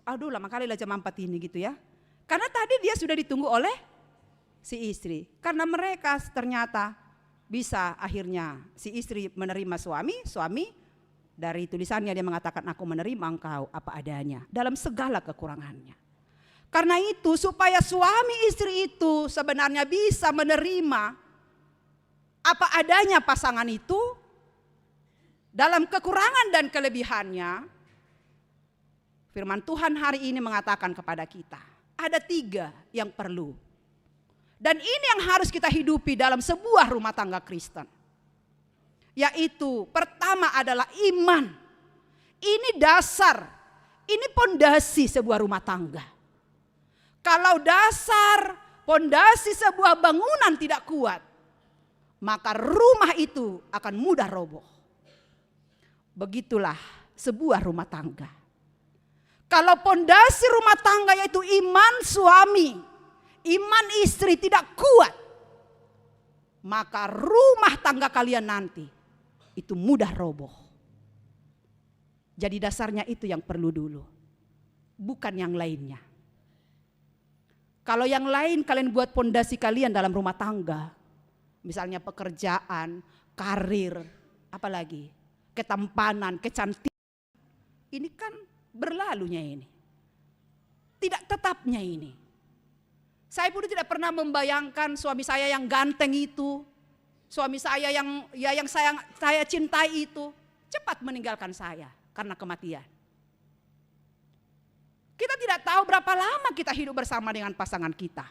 aduh lama kali lah jam 4 ini gitu ya. Karena tadi dia sudah ditunggu oleh si istri. Karena mereka ternyata bisa akhirnya si istri menerima suami dari tulisannya dia mengatakan aku menerima engkau apa adanya dalam segala kekurangannya. Karena itu supaya suami istri itu sebenarnya bisa menerima apa adanya pasangan itu dalam kekurangan dan kelebihannya, firman Tuhan hari ini mengatakan kepada kita, ada 3 yang perlu. Dan ini yang harus kita hidupi dalam sebuah rumah tangga Kristen. Yaitu pertama adalah iman. Ini dasar, ini pondasi sebuah rumah tangga. Kalau dasar, pondasi sebuah bangunan tidak kuat, maka rumah itu akan mudah roboh. Begitulah sebuah rumah tangga. Kalau pondasi rumah tangga yaitu iman suami, iman istri tidak kuat, maka rumah tangga kalian nanti itu mudah roboh. Jadi dasarnya itu yang perlu dulu, bukan yang lainnya. Kalau yang lain kalian buat pondasi kalian dalam rumah tangga, misalnya pekerjaan, karir, apalagi ketampanan, kecantikan, ini kan berlalunya ini. Tidak tetapnya ini. Saya pun tidak pernah membayangkan suami saya yang ganteng itu, suami saya yang saya cintai itu cepat meninggalkan saya karena kematian. Kita tidak tahu berapa lama kita hidup bersama dengan pasangan kita.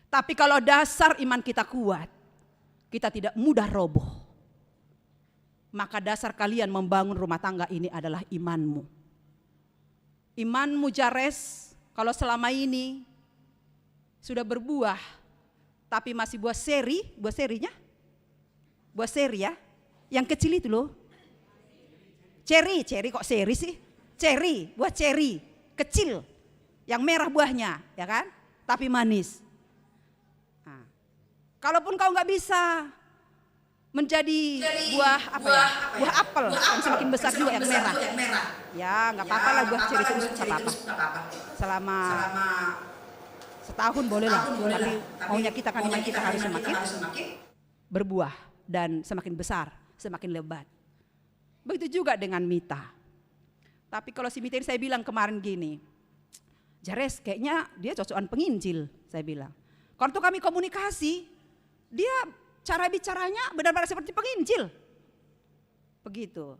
Tapi kalau dasar iman kita kuat, kita tidak mudah roboh. Maka dasar kalian membangun rumah tangga ini adalah imanmu. Imanmu Jares, kalau selama ini sudah berbuah, tapi masih buah serinya? Buah seri ya, yang kecil itu loh. Ceri kok seri sih? Ceri, buah ceri, kecil, yang merah buahnya, ya kan? Tapi manis. Nah, kalaupun kau nggak bisa menjadi buah apa ya? Buah apel yang semakin besar juga yang merah. Ya nggak apa-apa lah buah ceri itu nggak apa-apa. Selama setahun boleh lah. Tapi maunya kita kan iman kita harus semakin berbuah dan semakin besar, semakin lebat. Begitu juga dengan Mita. Tapi kalau si Mita ini saya bilang kemarin gini, Jares kayaknya dia cocokan penginjil, saya bilang. Kalau tuh kami komunikasi, dia cara bicaranya benar-benar seperti penginjil. Begitu.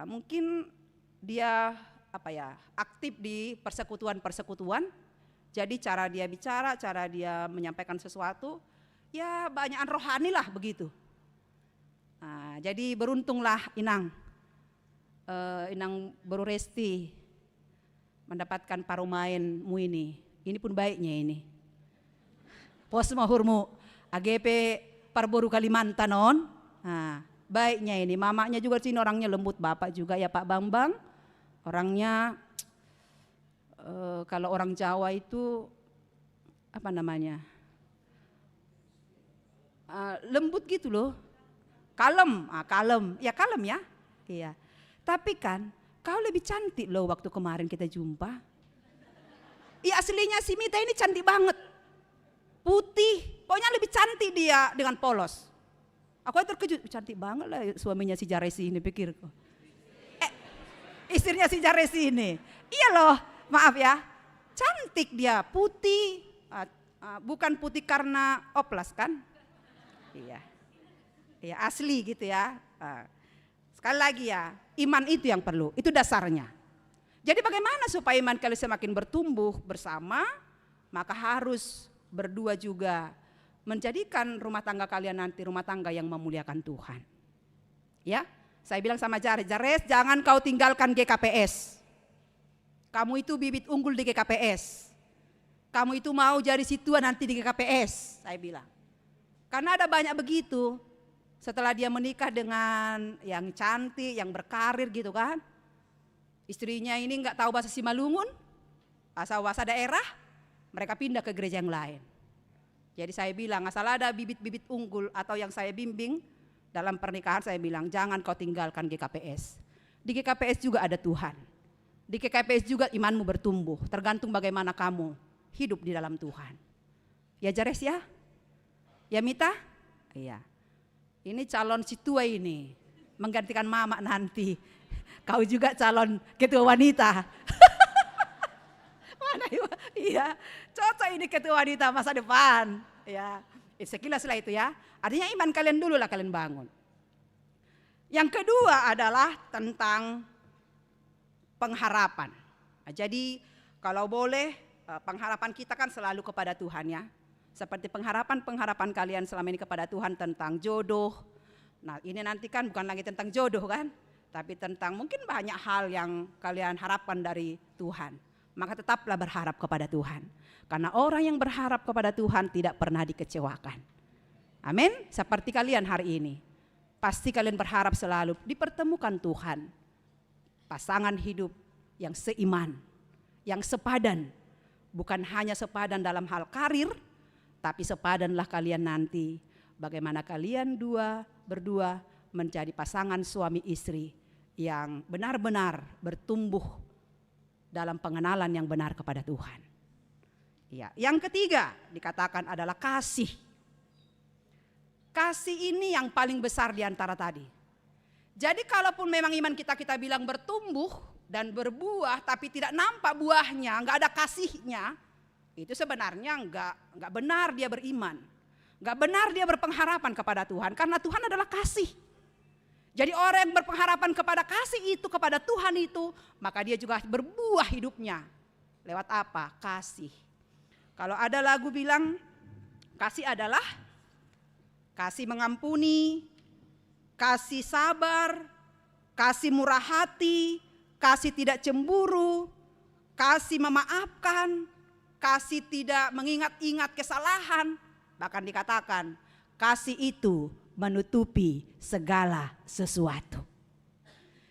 Mungkin dia aktif di persekutuan-persekutuan. Jadi cara dia bicara, cara dia menyampaikan sesuatu, ya banyakan rohani lah begitu. Jadi beruntunglah Inang Baru Resti mendapatkan parumainmu ini. Ini pun baiknya ini. Pos mahurmu AGP Parboru Kalimantan on. Baiknya ini, mamanya juga sini orangnya lembut, bapak juga ya Pak Bambang. Orangnya kalau orang Jawa itu apa namanya? Lembut gitu loh. Kalem, ya kalem ya. Iya. Tapi kan kau lebih cantik loh waktu kemarin kita jumpa. Iya aslinya si Mita ini cantik banget. Putih, pokoknya lebih cantik dia dengan polos. Aku terkejut, cantik banget lah suaminya si Jaresi ini pikirku. Istrinya si Jaresi ini. Iya loh, maaf ya. Cantik dia, putih. Bukan putih karena oplas kan? Iya. Iya asli gitu ya. Sekali lagi ya, iman itu yang perlu, itu dasarnya. Jadi bagaimana supaya iman kalian semakin bertumbuh bersama, maka harus berdua juga menjadikan rumah tangga kalian nanti rumah tangga yang memuliakan Tuhan. Ya, saya bilang sama Jares, jangan kau tinggalkan GKPS. Kamu itu bibit unggul di GKPS. Kamu itu mau jadi situan nanti di GKPS, saya bilang. Karena ada banyak begitu. Setelah dia menikah dengan yang cantik, yang berkarir gitu kan. Istrinya ini nggak tahu bahasa Simalungun, bahasa daerah, mereka pindah ke gereja yang lain. Jadi saya bilang asal ada bibit-bibit unggul atau yang saya bimbing dalam pernikahan, saya bilang jangan kau tinggalkan GKPS. Di GKPS juga ada Tuhan. Di GKPS juga imanmu bertumbuh, tergantung bagaimana kamu hidup di dalam Tuhan. Ya Jares ya? Ya Mita? Iya. Ini calon si tua ini, menggantikan mama nanti. Kau juga calon ketua wanita. Mana iya, cocok ini ketua wanita masa depan. Ya, sekilas lah itu ya. Artinya iman kalian dulu lah kalian bangun. Yang kedua adalah tentang pengharapan. Nah, jadi kalau boleh pengharapan kita kan selalu kepada Tuhan ya. Seperti pengharapan kalian selama ini kepada Tuhan tentang jodoh. Nah ini nanti kan bukan lagi tentang jodoh kan. Tapi tentang mungkin banyak hal yang kalian harapkan dari Tuhan. Maka tetaplah berharap kepada Tuhan. Karena orang yang berharap kepada Tuhan tidak pernah dikecewakan. Amin. Seperti kalian hari ini. Pasti kalian berharap selalu dipertemukan Tuhan. Pasangan hidup yang seiman, yang sepadan. Bukan hanya sepadan dalam hal karir, tapi sepadanlah kalian nanti. Bagaimana kalian berdua menjadi pasangan suami istri yang benar-benar bertumbuh dalam pengenalan yang benar kepada Tuhan. Ya, yang ketiga dikatakan adalah kasih. Kasih ini yang paling besar di antara tadi. Jadi kalaupun memang iman kita bilang bertumbuh dan berbuah tapi tidak nampak buahnya, enggak ada kasihnya, itu sebenarnya enggak benar dia beriman. Enggak benar dia berpengharapan kepada Tuhan karena Tuhan adalah kasih. Jadi orang yang berpengharapan kepada kasih itu, kepada Tuhan itu, maka dia juga berbuah hidupnya. Lewat apa? Kasih. Kalau ada lagu bilang kasih adalah kasih mengampuni, kasih sabar, kasih murah hati, kasih tidak cemburu, kasih memaafkan, kasih tidak mengingat-ingat kesalahan. Bahkan dikatakan kasih itu menutupi segala sesuatu.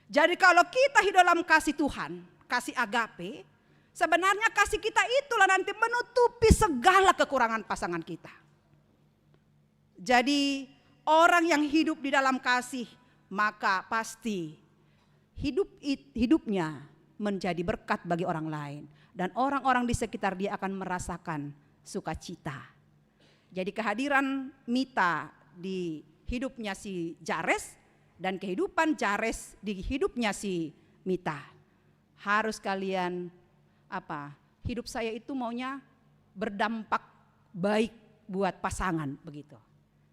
Jadi kalau kita hidup dalam kasih Tuhan, kasih agape, sebenarnya kasih kita itulah nanti menutupi segala kekurangan pasangan kita. Jadi orang yang hidup di dalam kasih, maka pasti hidupnya menjadi berkat bagi orang lain. Dan orang-orang di sekitar dia akan merasakan sukacita. Jadi kehadiran Mita di hidupnya si Jares dan kehidupan Jares di hidupnya si Mita. Harus kalian hidup saya itu maunya berdampak baik buat pasangan begitu.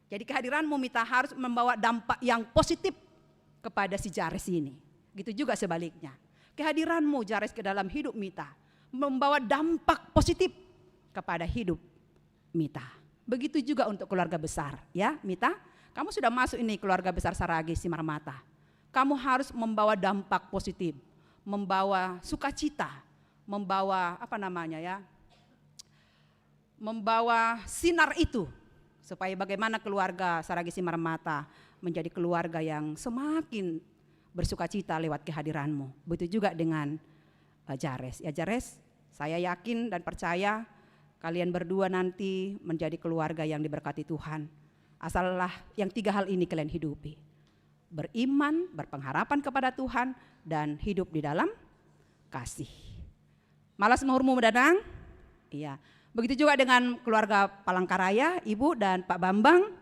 Jadi kehadiranmu Mita harus membawa dampak yang positif kepada si Jares ini. Gitu juga sebaliknya. Kehadiranmu Jares ke dalam hidup Mita membawa dampak positif kepada hidup Mita. Begitu juga untuk keluarga besar ya Mita. Kamu sudah masuk ini keluarga besar Saragi Simarmata. Kamu harus membawa dampak positif, membawa sukacita, membawa membawa sinar itu supaya bagaimana keluarga Saragi Simarmata menjadi keluarga yang semakin bersukacita lewat kehadiranmu. Begitu juga dengan Jares. Ya Jares, saya yakin dan percaya kalian berdua nanti menjadi keluarga yang diberkati Tuhan. Asallah yang 3 hal ini kalian hidupi. Beriman, berpengharapan kepada Tuhan, dan hidup di dalam kasih. Malas mahurmu mendatang? Iya. Begitu juga dengan keluarga Palangkaraya, Ibu dan Pak Bambang.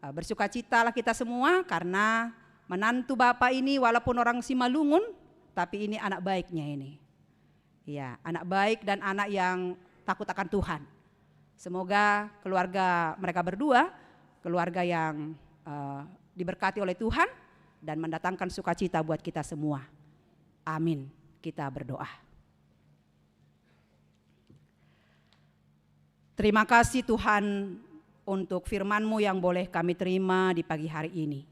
Bersukacitalah kita semua karena menantu Bapak ini walaupun orang Simalungun, tapi ini anak baiknya ini. Iya, anak baik dan anak yang takut akan Tuhan. Semoga keluarga mereka berdua keluarga yang diberkati oleh Tuhan dan mendatangkan sukacita buat kita semua. Amin. Kita berdoa. Terima kasih Tuhan untuk firman-Mu yang boleh kami terima di pagi hari ini.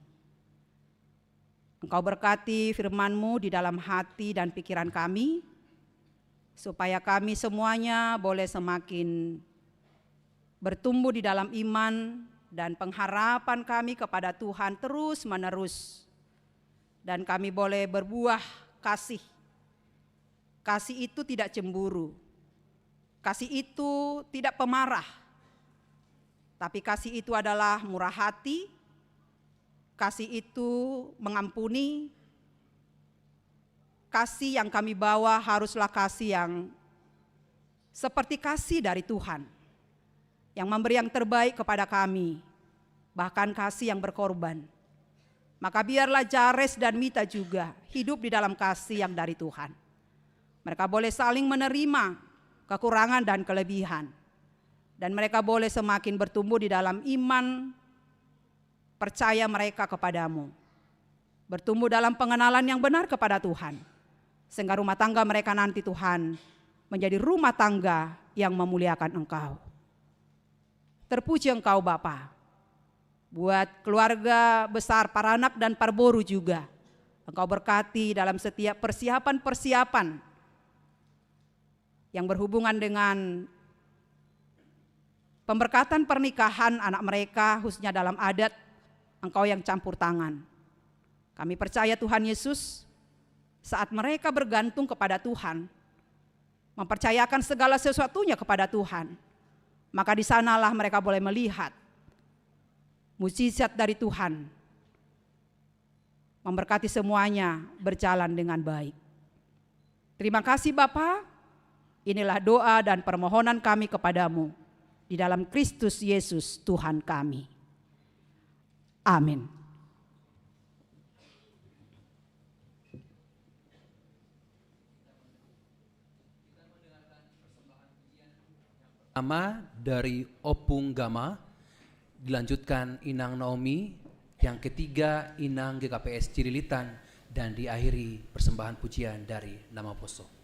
Engkau berkati firman-Mu di dalam hati dan pikiran kami, supaya kami semuanya boleh semakin bertumbuh di dalam iman dan pengharapan kami kepada Tuhan terus menerus. Dan kami boleh berbuah kasih. Kasih itu tidak cemburu. Kasih itu tidak pemarah. Tapi kasih itu adalah murah hati. Kasih itu mengampuni. kasih yang kami bawa haruslah kasih yang seperti kasih dari Tuhan, yang memberi yang terbaik kepada kami, bahkan kasih yang berkorban. Maka biarlah Jares dan Mita juga hidup di dalam kasih yang dari Tuhan. Mereka boleh saling menerima kekurangan dan kelebihan. Dan mereka boleh semakin bertumbuh di dalam iman, percaya mereka kepadamu. Bertumbuh dalam pengenalan yang benar kepada Tuhan. Sehingga rumah tangga mereka nanti Tuhan menjadi rumah tangga yang memuliakan Engkau. Terpuji Engkau Bapa. Buat keluarga besar Paranak dan Parboru juga, Engkau berkati dalam setiap persiapan-persiapan yang berhubungan dengan pemberkatan pernikahan anak mereka, khususnya dalam adat, Engkau yang campur tangan. Kami percaya Tuhan Yesus, saat mereka bergantung kepada Tuhan, mempercayakan segala sesuatunya kepada Tuhan, maka di sanalah mereka boleh melihat mukjizat dari Tuhan, memberkati semuanya berjalan dengan baik. Terima kasih Bapa, inilah doa dan permohonan kami kepadamu, di dalam Kristus Yesus Tuhan kami. Amin. Pertama dari Opung Gama, dilanjutkan Inang Naomi, yang ketiga Inang GKPS Cililitan, dan diakhiri persembahan pujian dari Nama Poso.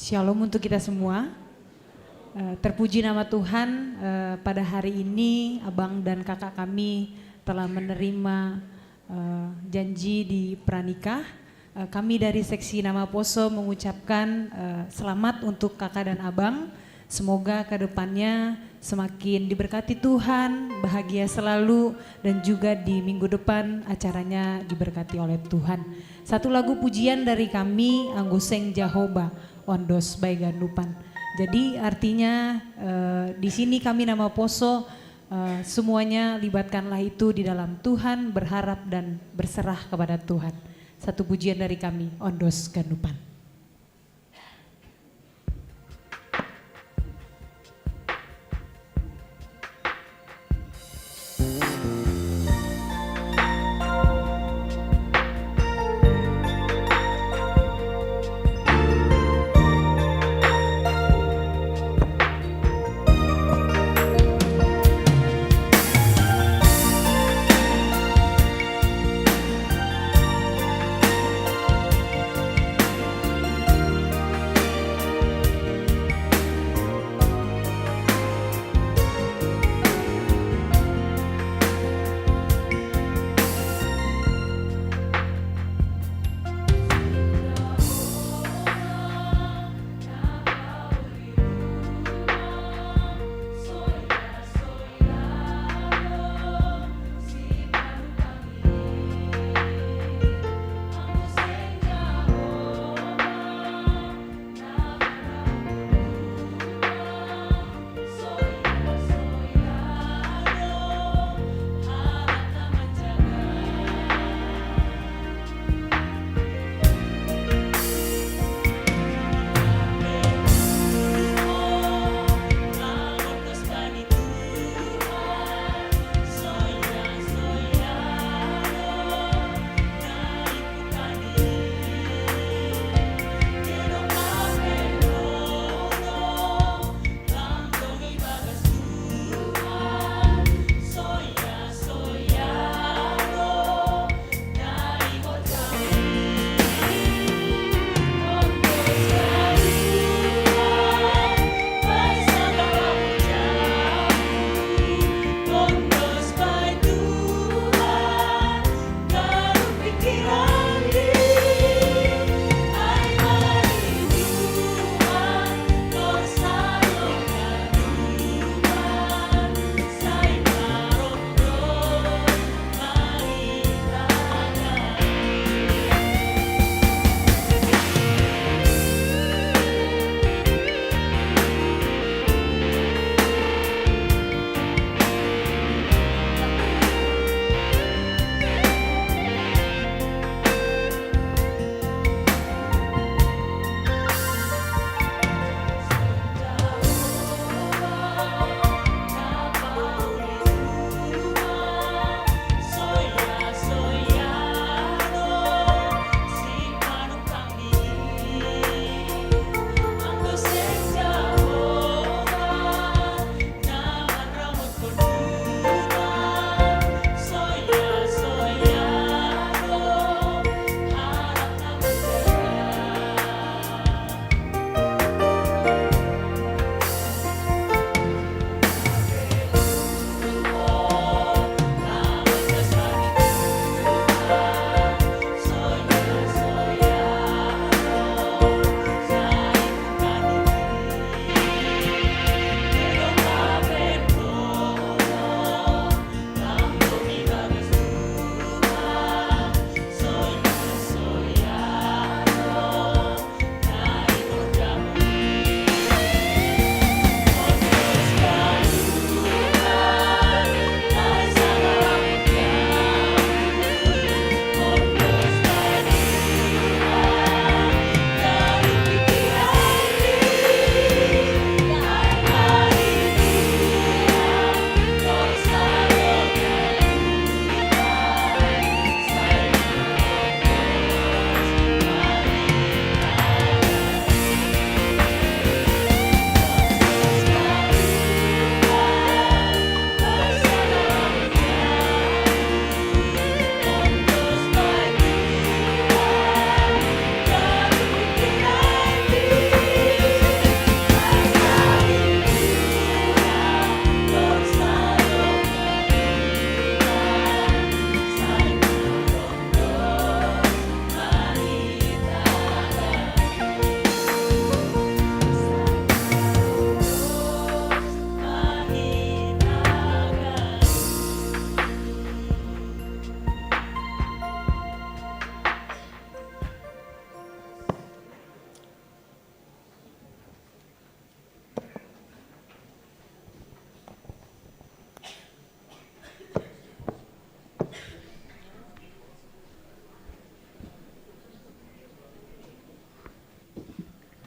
Shalom untuk kita semua. Terpuji nama Tuhan, pada hari ini abang dan kakak kami telah menerima janji di pranikah. Kami dari seksi Nama Poso mengucapkan selamat untuk kakak dan abang. Semoga kedepannya semakin diberkati Tuhan, bahagia selalu, dan juga di minggu depan acaranya diberkati oleh Tuhan. Satu lagu pujian dari kami, Anggoseng Jahoba, Ondos by Gandupan. Jadi artinya di sini kami Nama Poso semuanya libatkanlah itu di dalam Tuhan, berharap dan berserah kepada Tuhan. Satu pujian dari kami, Ondos Gandupan.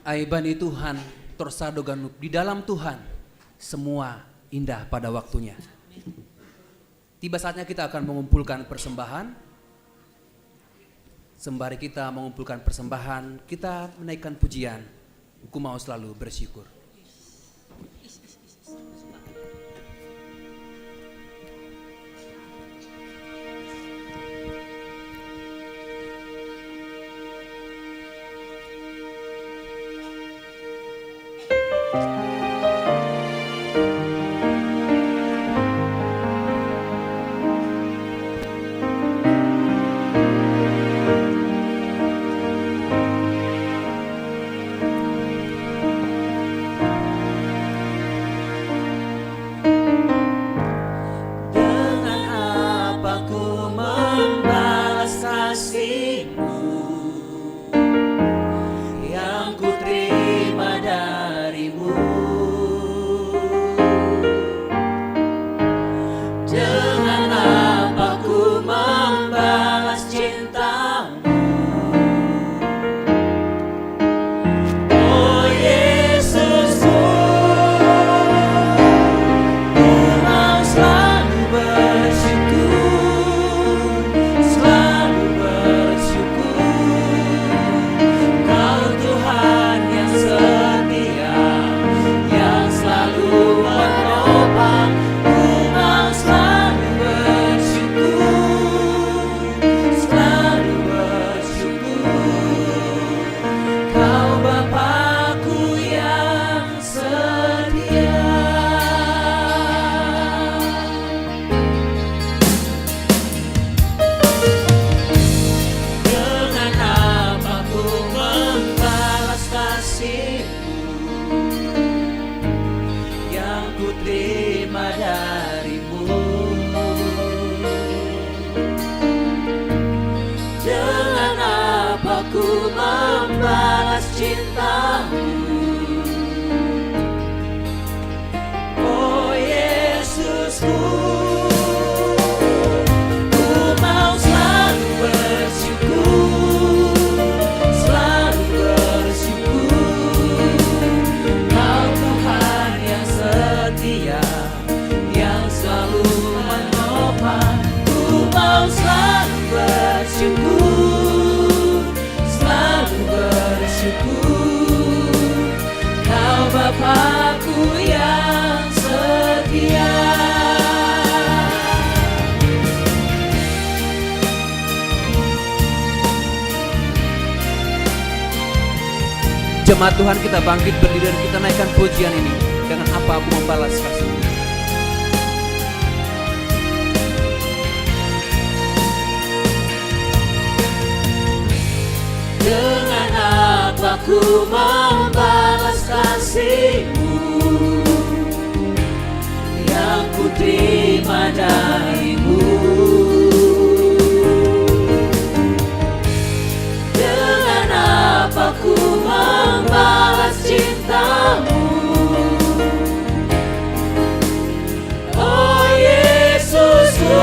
Aibani Tuhan, torsado ganup, di dalam Tuhan semua indah pada waktunya. Tiba saatnya kita akan mengumpulkan persembahan. Sembari kita mengumpulkan persembahan, kita menaikkan pujian. Ku mau selalu bersyukur. Dengan apa ku membalas kasih-Mu yang ku terima dari-Mu? Dengan apa ku membalas cinta-Mu? Oh Yesusku, ku mau selalu bersyukur, selalu bersyukur. Kau Tuhan yang setia, yang selalu menopang. Ku mau selalu bersyukur, selalu bersyukur. Kau Bapa-Ku yang setia. Dengan apa ku membalas kasih-Mu yang ku terima dari-Mu? Dengan apa ku membalas cinta-Mu? Oh Yesusku, ku mau selalu bersyukur, selalu bersyukur. Kau Tuhan yang setia, yang selalu menopang. Ku mau selalu bersyukur, selalu bersyukur. Kau Bapa-Ku yang setia. Jemaat Tuhan, kita bangkit berdiri dan kita naikkan pujian ini. Dengan apa aku membalas kasih-Mu? Dengan apa ku membalas kasih-Mu yang ku terima dari-Mu? Dengan apa ku membalas cinta-Mu? Oh Yesusku,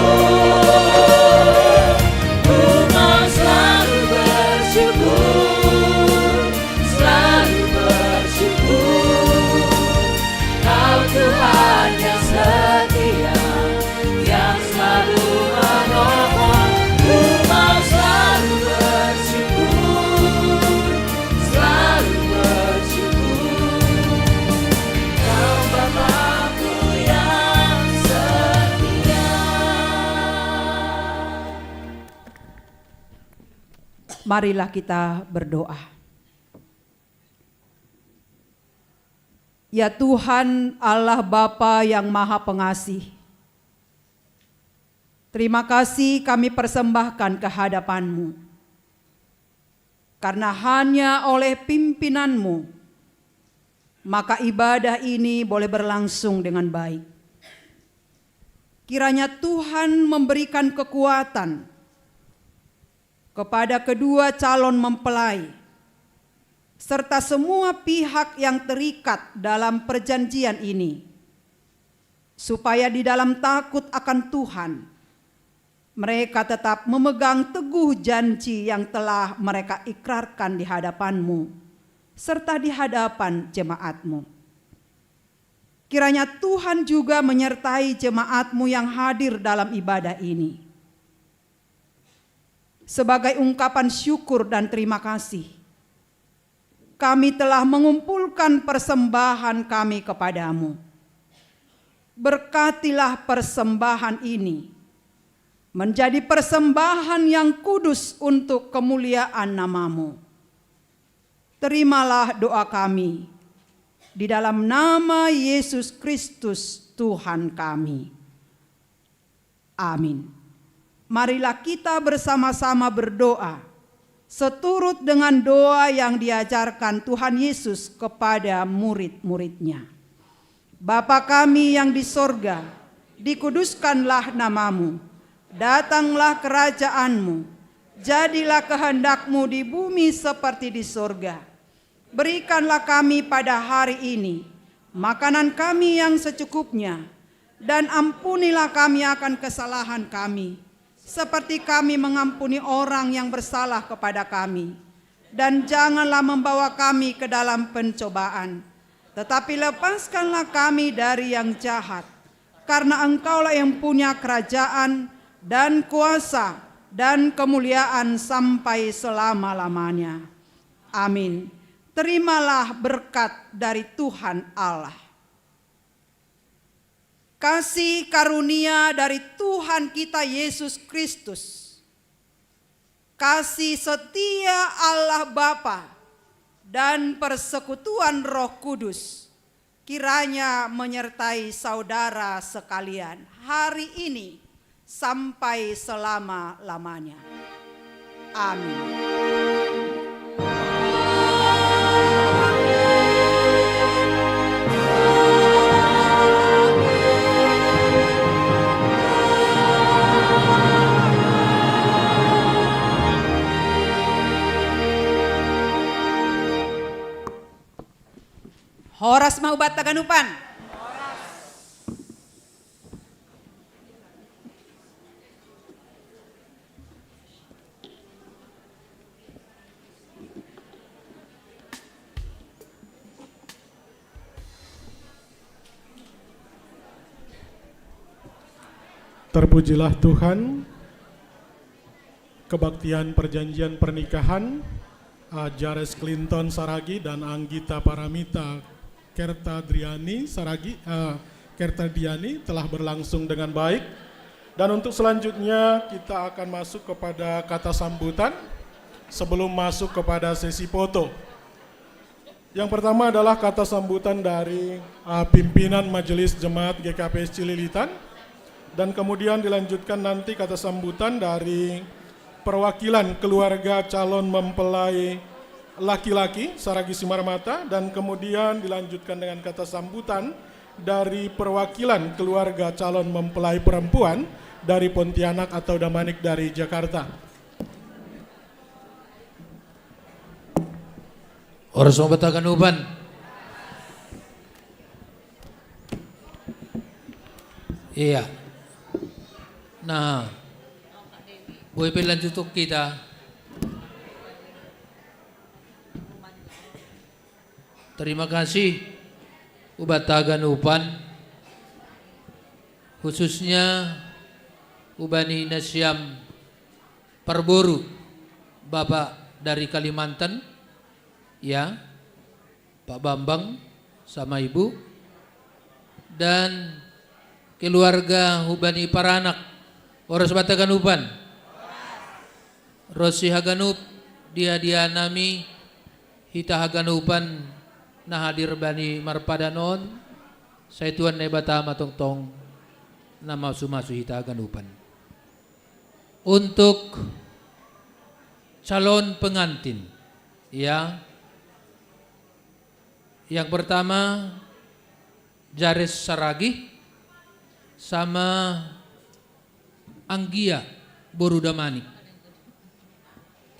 ku mau selalu bersyukur, selalu bersyukur. Kau Tuhan yang setia, yang selalu menolong. Ku mau selalu bersyukur, selalu bersyukur. Kau Bapa-Ku yang setia. Marilah kita berdoa. Ya Tuhan Allah Bapa yang Maha Pengasih, terima kasih kami persembahkan ke hadapan-Mu. Karena hanya oleh pimpinan-Mu, maka ibadah ini boleh berlangsung dengan baik. Kiranya Tuhan memberikan kekuatan kepada kedua calon mempelai, serta semua pihak yang terikat dalam perjanjian ini, supaya di dalam takut akan Tuhan, mereka tetap memegang teguh janji yang telah mereka ikrarkan di hadapan-Mu serta di hadapan jemaat-Mu. Kiranya Tuhan juga menyertai jemaat-Mu yang hadir dalam ibadah ini. Sebagai ungkapan syukur dan terima kasih, kami telah mengumpulkan persembahan kami kepadamu. Berkatilah persembahan ini menjadi persembahan yang kudus untuk kemuliaan nama-Mu. Terimalah doa kami di dalam nama Yesus Kristus Tuhan kami. Amin. Marilah kita bersama-sama berdoa seturut dengan doa yang diajarkan Tuhan Yesus kepada murid-muridnya. Bapa kami yang di sorga, dikuduskanlah nama-Mu, datanglah kerajaan-Mu, jadilah kehendak-Mu di bumi seperti di sorga. Berikanlah kami pada hari ini makanan kami yang secukupnya, dan ampunilah kami akan kesalahan kami, seperti kami mengampuni orang yang bersalah kepada kami. Dan janganlah membawa kami ke dalam pencobaan, tetapi lepaskanlah kami dari yang jahat. Karena Engkaulah yang punya kerajaan dan kuasa dan kemuliaan sampai selama-lamanya. Amin. Terimalah berkat dari Tuhan Allah. Kasih karunia dari Tuhan kita Yesus Kristus, kasih setia Allah Bapa, dan persekutuan Roh Kudus kiranya menyertai saudara sekalian hari ini sampai selama-lamanya. Amin. Horas mau bat taganupan. Terpujilah Tuhan, kebaktian perjanjian pernikahan Jares Clinton Saragi dan Anggita Paramita Kertadiani telah berlangsung dengan baik. Dan untuk selanjutnya kita akan masuk kepada kata sambutan sebelum masuk kepada sesi foto. Yang pertama adalah kata sambutan dari pimpinan Majelis Jemaat GKPS Cililitan, dan kemudian dilanjutkan nanti kata sambutan dari perwakilan keluarga calon mempelai laki-laki Saragi Simarmata, dan kemudian dilanjutkan dengan kata sambutan dari perwakilan keluarga calon mempelai perempuan dari Pontianak atau Damanik dari Jakarta. Orang semua batakan uban. Iya. Nah, boleh lanjut untuk kita. Terima kasih ubatagan upan, khususnya Ubani Nasyam Perboru, Bapak dari Kalimantan, ya, Pak Bambang sama Ibu, dan keluarga Ubani Paranak, Oros batagan upan, Rosi Haganup, dia nami, Hita Haganupan, nah hadir bani marpadanon, saya tuan nebata matongtong nama sumasu Hita Haganupan. Untuk calon pengantin, ya, yang pertama Jares Saragi sama Anggia Borudamanik.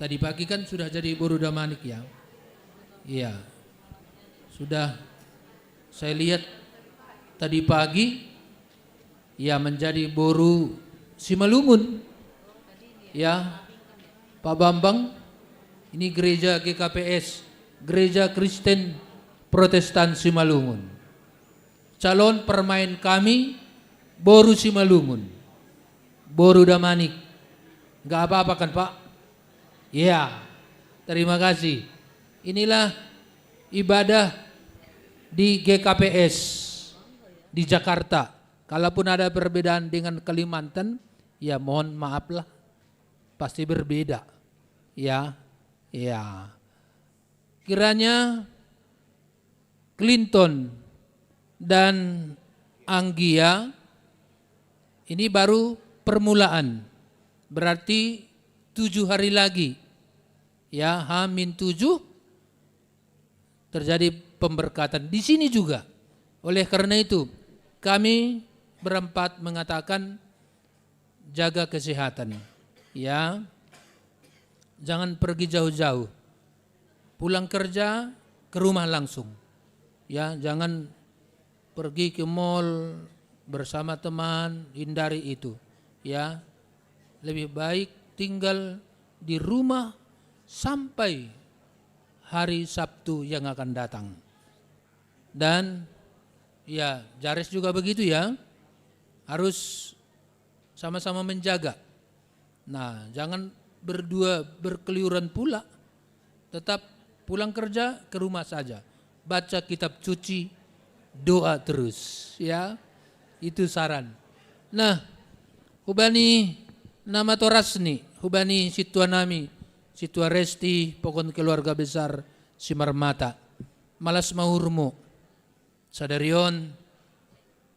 Tadi pagi kan sudah jadi Borudamanik, ya. Iya. Sudah saya lihat tadi pagi ya menjadi Boru Simalungun. Ya. Pak Bambang, ini gereja GKPS Gereja Kristen Protestan Simalungun. Calon permain kami Boru Simalungun, Boru Damanik. Gak apa-apa kan Pak? Ya, terima kasih. Inilah ibadah di GKPS di Jakarta. Kalaupun ada perbedaan dengan Kalimantan, ya mohon maaflah, pasti berbeda. Ya. Kiranya Clinton dan Anggia ini baru permulaan, berarti 7 hari lagi, ya H-7 terjadi pemberkatan di sini juga. Oleh karena itu kami berempat mengatakan jaga kesehatan, ya jangan pergi jauh-jauh, pulang kerja ke rumah langsung, ya jangan pergi ke mall bersama teman, hindari itu, ya lebih baik tinggal di rumah sampai hari Sabtu yang akan datang. Dan ya Jares juga begitu ya, harus sama-sama menjaga. Nah jangan berdua berkeliuran pula, tetap pulang kerja ke rumah saja, baca kitab suci, doa terus, ya itu saran. Nah hubani nama torasni, hubani situa nami, situa resti, pokon keluarga besar Simarmata, malas mahurmu, sadarion,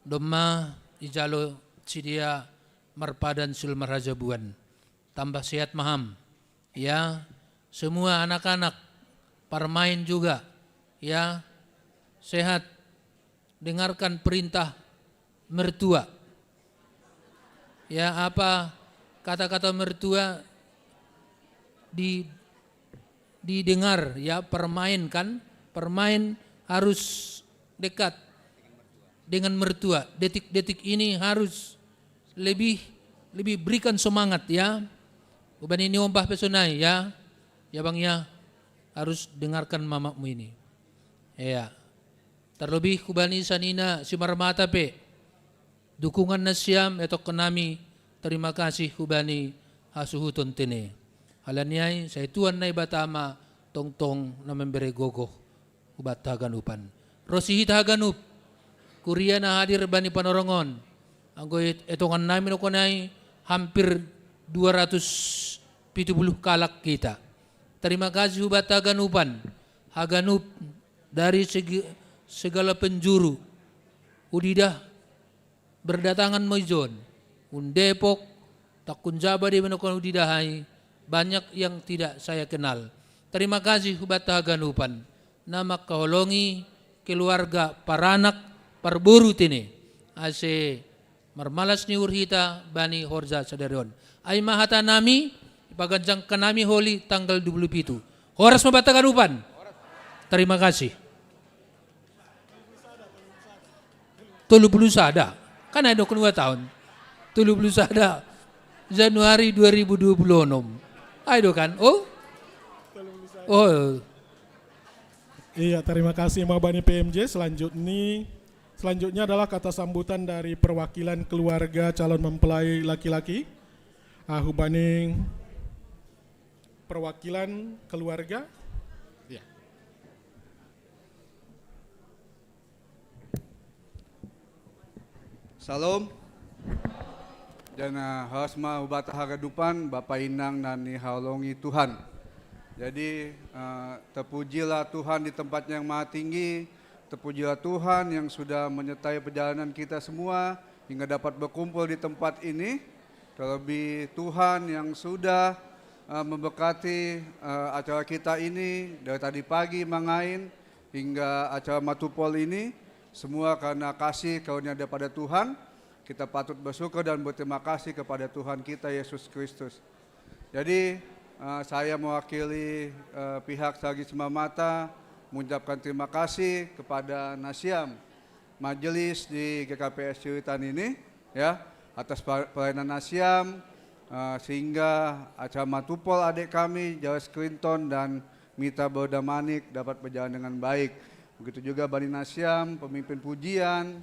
doma, ijalo, cidia, marpadan sulmar rajabuan, tambah sehat maham, ya semua anak-anak, parmain juga, ya sehat, dengarkan perintah mertua, ya apa kata-kata mertua didengar, ya permain harus dekat dengan mertua, detik-detik ini harus lebih berikan semangat ya. Uban ini ombah pesonai ya bang ya, harus dengarkan mamamu ini, ya terlebih kubani sanina Simarmata pe dukungan nasyam etok kenami, terima kasih kubani hasuhuton tene halanyai saya tuan nai batama tong na memberi gogoh ubat haganupan rosihit haganup kuria na hadir bani panorongon anggo etongan namin okonai hampir 270 kalak kita. Terima kasih ubat haganupan, haganup dari segala penjuru udidah berdatangan mojon undepok takun jaba di menokon udidahai, banyak yang tidak saya kenal. Terima kasih ubat haganupan, nama kaholongi keluarga paranak parburu tini ase marmalas ni urhita bani horza sadarion ay mahata nami ipaganjang kanami holi tanggal 27 horas mabatagan upan. Terima kasih. 30 sada kan ada 2 tahun 30 sada Januari 2026 ayo kan oh iya terima kasih Mabani PMJ. Selanjutnya adalah kata sambutan dari perwakilan keluarga calon mempelai laki-laki. Hubani perwakilan keluarga. Ya. Salam. Dan hasma ubat hagadupan Bapak Inang nani haulongi Tuhan. Jadi terpujilah Tuhan di tempat yang maha tinggi. Terpujilah Tuhan yang sudah menyertai perjalanan kita semua hingga dapat berkumpul di tempat ini. Terlebih Tuhan yang sudah memberkati acara kita ini dari tadi pagi mangain hingga acara Matupol ini. Semua karena kasih karunia daripada Tuhan. Kita patut bersyukur dan berterima kasih kepada Tuhan kita Yesus Kristus. Jadi saya mewakili pihak Sargi Simarmata mengucapkan terima kasih kepada Nasyam Majelis di GKPS Cililitan ini ya atas pelayanan Nasyam sehingga acara Matupol adik kami Jares Clinton dan Mita Bodamanik dapat berjalan dengan baik. Begitu juga Bani Nasyam, pemimpin pujian,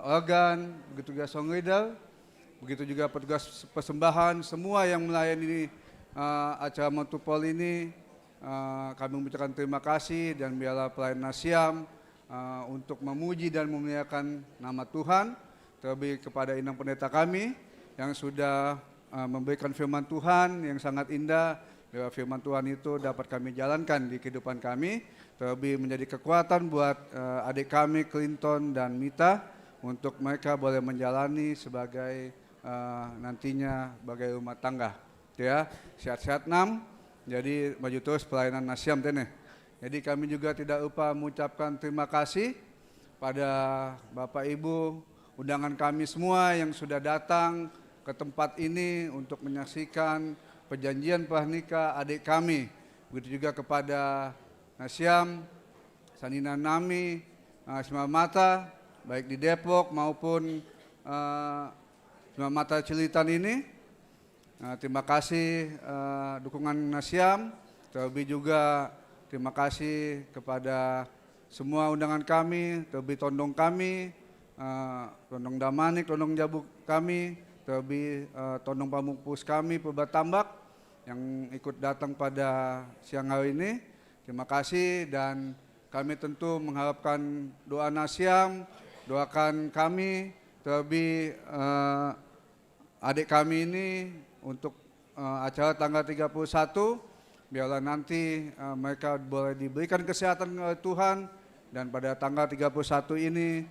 organ, begitu juga song leader, begitu juga petugas persembahan, semua yang melayani acara Motupol ini, kami mengucapkan terima kasih dan biarlah pelayan Nasyam untuk memuji dan memuliakan nama Tuhan, terlebih kepada Inang Pendeta kami yang sudah memberikan firman Tuhan yang sangat indah. Biar firman Tuhan itu dapat kami jalankan di kehidupan kami, terlebih menjadi kekuatan buat adik kami Clinton dan Mita untuk mereka boleh menjalani sebagai nantinya sebagai rumah tangga. Ya, sehat-sehat nam. Jadi maju terus pelayanan Nasyam teneh. Jadi kami juga tidak lupa mengucapkan terima kasih pada Bapak Ibu, undangan kami semua yang sudah datang ke tempat ini untuk menyaksikan perjanjian pernikah adik kami. Begitu juga kepada Nasyam, Sanina Nami, Simamata, baik di Depok maupun Simamata Cililitan ini. Terima kasih dukungan Nasyam, terlebih juga terima kasih kepada semua undangan kami, terlebih tondong kami, tondong Damanik, tondong Jabuk kami, terlebih tondong pamungpus kami Perbatambak yang ikut datang pada siang hari ini. Terima kasih dan kami tentu mengharapkan doa Nasyam, doakan kami, terlebih adik kami ini untuk acara tanggal 31, biarlah nanti mereka boleh diberikan kesehatan oleh Tuhan dan pada tanggal 31 ini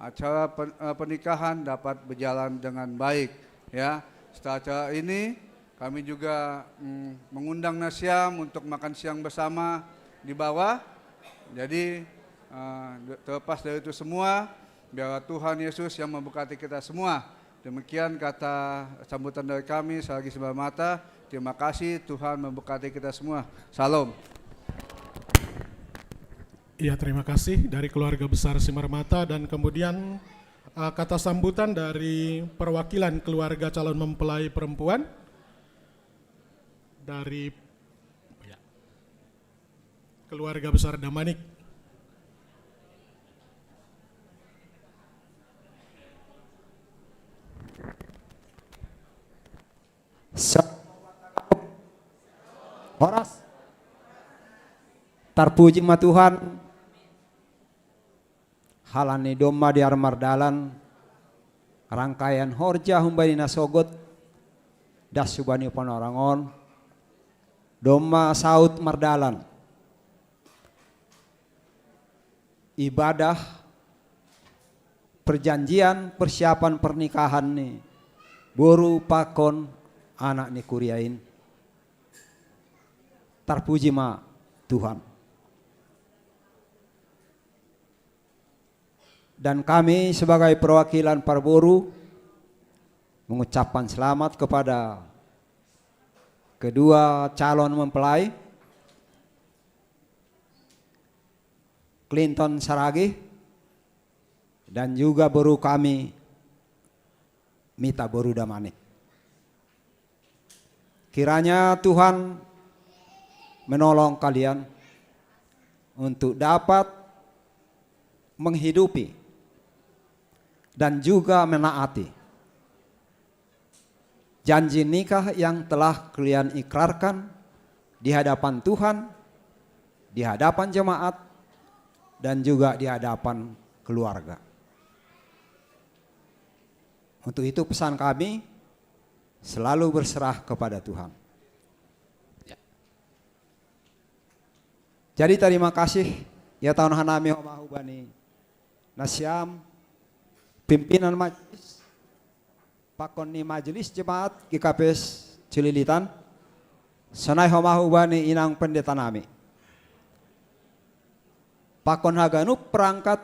acara pernikahan dapat berjalan dengan baik. Ya, setelah acara ini kami juga mengundang Nasyam untuk makan siang bersama di bawah. Jadi terlepas dari itu semua, biarlah Tuhan Yesus yang memberkati kita semua. Demikian kata sambutan dari kami, saya lagi sebelah mata. Terima kasih, Tuhan memberkati kita semua. Salam. Iya, terima kasih dari keluarga besar Simarmata dan kemudian kata sambutan dari perwakilan keluarga calon mempelai perempuan dari keluarga besar Damanik. Horas tarpuji ma Tuhan halani domma di armardalan rangkaian horja humbani nasogot das subani panorangon domma saut mardalan ibadah perjanjian persiapan pernikahan nih boru pakon anak ni kuriain tarpuji ma Tuhan. Dan kami sebagai perwakilan Parboru mengucapkan selamat kepada kedua calon mempelai Clinton Saragi dan juga boru kami Mita Borudamanik. Kiranya Tuhan menolong kalian untuk dapat menghidupi dan juga menaati janji nikah yang telah kalian ikrarkan di hadapan Tuhan, di hadapan jemaat, dan juga di hadapan keluarga. Untuk itu pesan kami selalu berserah kepada Tuhan. Jadi terima kasih ya tahun hanami homahubani Nasyam, pimpinan majelis, pakoni majelis jemaat GKPS Cililitan, sanai homahubani inang pendeta nami. Pakon haganuk perangkat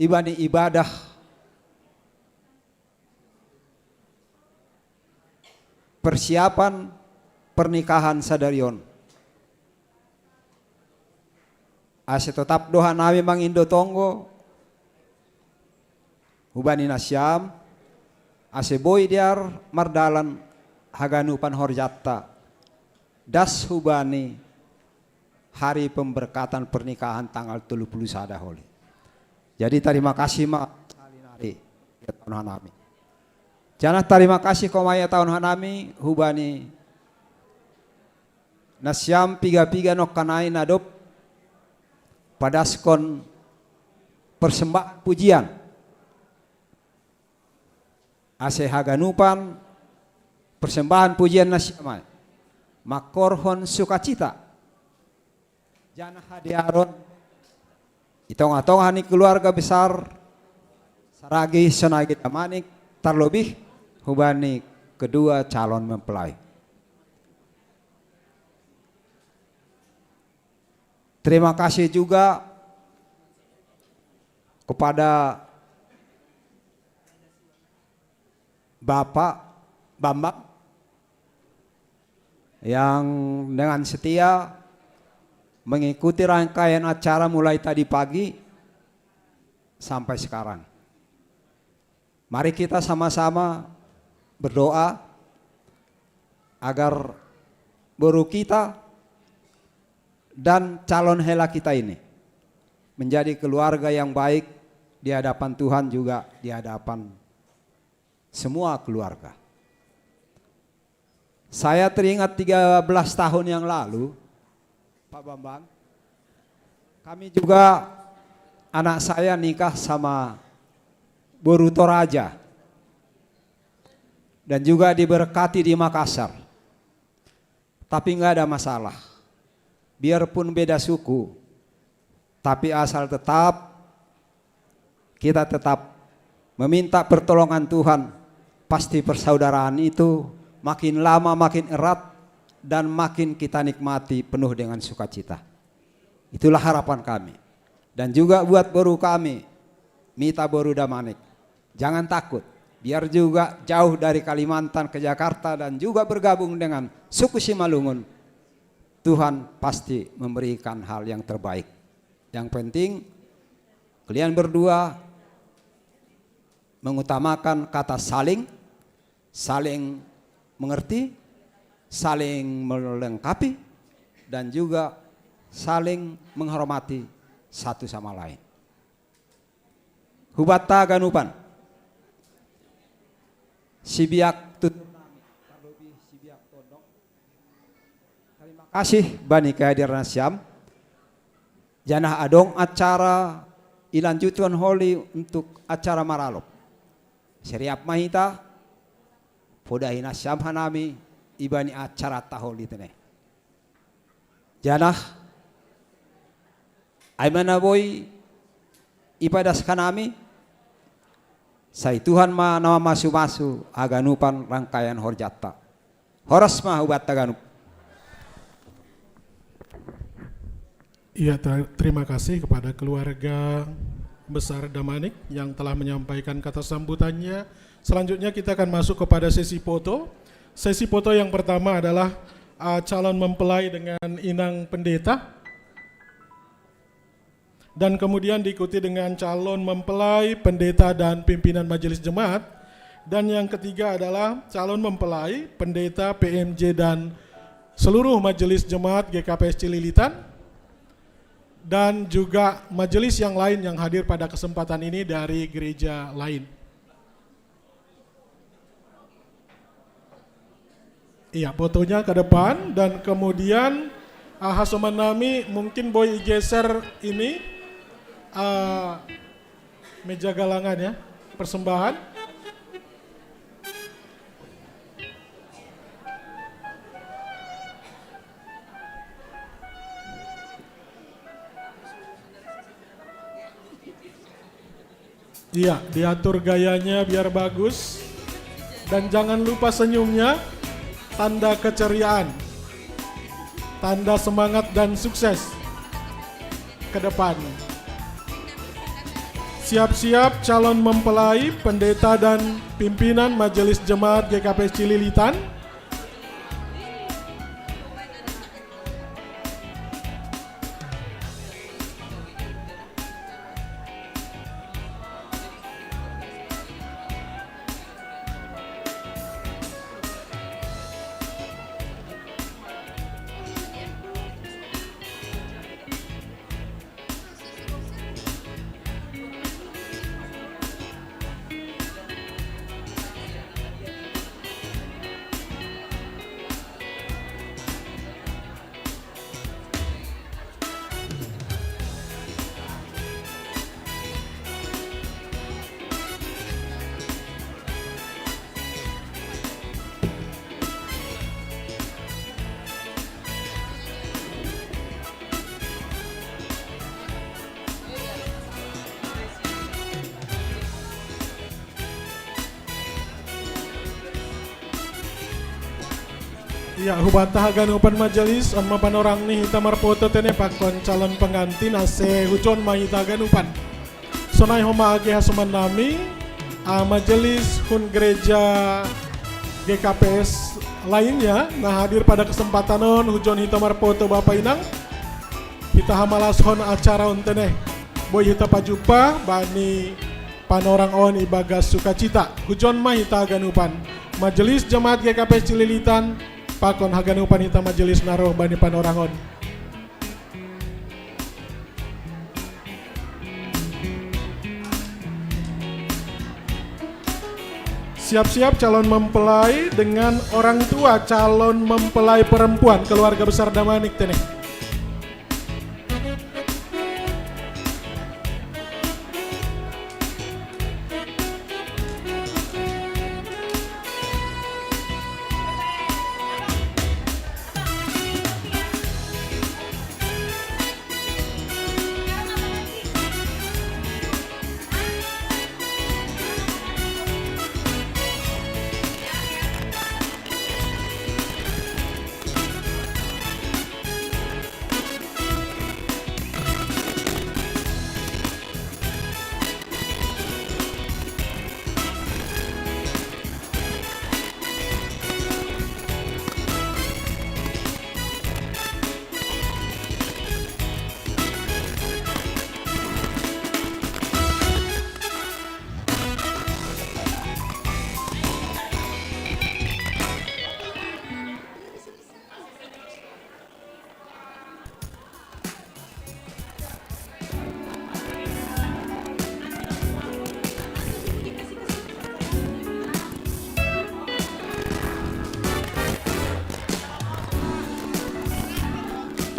ibani ibadah persiapan pernikahan sadarion. Ase tetap doa nawi mang Indo Tonggo hubani Nasyam ase boy diar mardalan haganupan horjatta das hubani hari pemberkatan pernikahan tanggal 31 holi. Jadi terima kasih mak salinari ya tahun hanami. Jangan terima kasih komaya tahun hanami hubani nasyam piga-piga nok kanai nadop padaskon persembahan pujian ase haganupan persembahan pujian nasyamai makorhon sukacita jana hadiaron itong-atong hani keluarga besar saragi senagi damanik terlebih hubani kedua calon mempelai. Terima kasih juga kepada Bapak Bambang yang dengan setia mengikuti rangkaian acara mulai tadi pagi sampai sekarang. Mari kita sama-sama berdoa agar baru kita dan calon hela kita ini menjadi keluarga yang baik di hadapan Tuhan juga di hadapan semua keluarga. Saya teringat 13 tahun yang lalu, Pak Bambang, kami juga anak saya nikah sama Boru Toraja dan juga diberkati di Makassar. Tapi nggak ada masalah. Biarpun beda suku, tapi asal kita tetap meminta pertolongan Tuhan, pasti persaudaraan itu makin lama makin erat dan makin kita nikmati penuh dengan sukacita. Itulah harapan kami. Dan juga buat baru kami, Mita Boru Damanik, jangan takut, biar juga jauh dari Kalimantan ke Jakarta dan juga bergabung dengan suku Simalungun. Tuhan pasti memberikan hal yang terbaik. Yang penting kalian berdua mengutamakan kata saling mengerti, saling melengkapi, dan juga saling menghormati satu sama lain. Hubata ganupan sibiak tutur kasih bani kehadiran Syam. Janah adong acara ilanjutan holi untuk acara maralop. Seriap mahita podahina Syam hanami ibani acara taholi tene. Janah aimana boy ibadas kanami sai Tuhan ma nama masu-masu aganupan rangkaian horjata. Horas mah ubat taganup. Iya, terima kasih kepada keluarga besar Damanik yang telah menyampaikan kata sambutannya. Selanjutnya kita akan masuk kepada sesi foto. Sesi foto yang pertama adalah calon mempelai dengan inang pendeta. Dan kemudian diikuti dengan calon mempelai, pendeta, dan pimpinan majelis jemaat. Dan yang ketiga adalah calon mempelai, pendeta, PMJ, dan seluruh majelis jemaat GKPS Cililitan. Dan juga majelis yang lain yang hadir pada kesempatan ini dari gereja lain. Iya, fotonya ke depan dan kemudian Hasomanami mungkin boy geser ini meja galangan ya, persembahan. Iya, diatur gayanya biar bagus. Dan jangan lupa senyumnya, tanda keceriaan, tanda semangat dan sukses ke depan. Siap-siap calon mempelai, pendeta, dan pimpinan majelis jemaat GKPS Cililitan. Ya, hubantah ganupan majelis on mapan orang nih hita marpoto tene pakon calon pengganti nase hujon mahita ganupan. Sonai homa age hasuman nami majelis hun gereja GKPS lainnya nah hadir pada kesempatan on hujon hita marpoto Bapak Inang. Hita hamalas hon acara on tene. Boy hita pajupa bani panorang on ibagas sukacita. Hujon mahita ganupan. Majelis Jemaat GKPS Cililitan pakon haganupan hita majelis naroh bani panorangon. Siap-siap calon mempelai dengan orang tua calon mempelai perempuan keluarga besar Damanik teneh.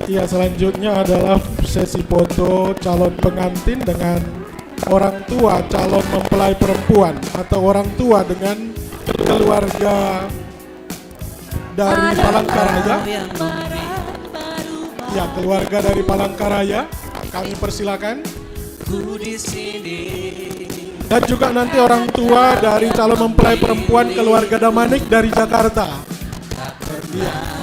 Ya, selanjutnya adalah sesi foto calon pengantin dengan orang tua calon mempelai perempuan atau orang tua dengan keluarga dari Palangkaraya. Ya, keluarga dari Palangkaraya kami persilakan. Dan juga nanti orang tua dari calon mempelai perempuan keluarga Damanik dari Jakarta. Ya.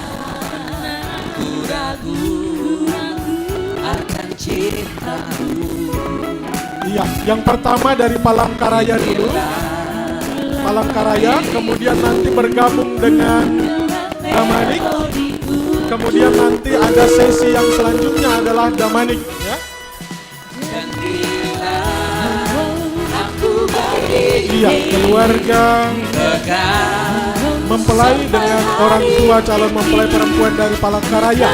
Iya, yang pertama dari Palangkaraya dulu. Palangkaraya, kemudian nanti bergabung dengan Damanik. Kemudian nanti ada sesi yang selanjutnya adalah Damanik, ya. Iya, keluarga mempelai dengan orang tua calon mempelai perempuan dari Palangkaraya.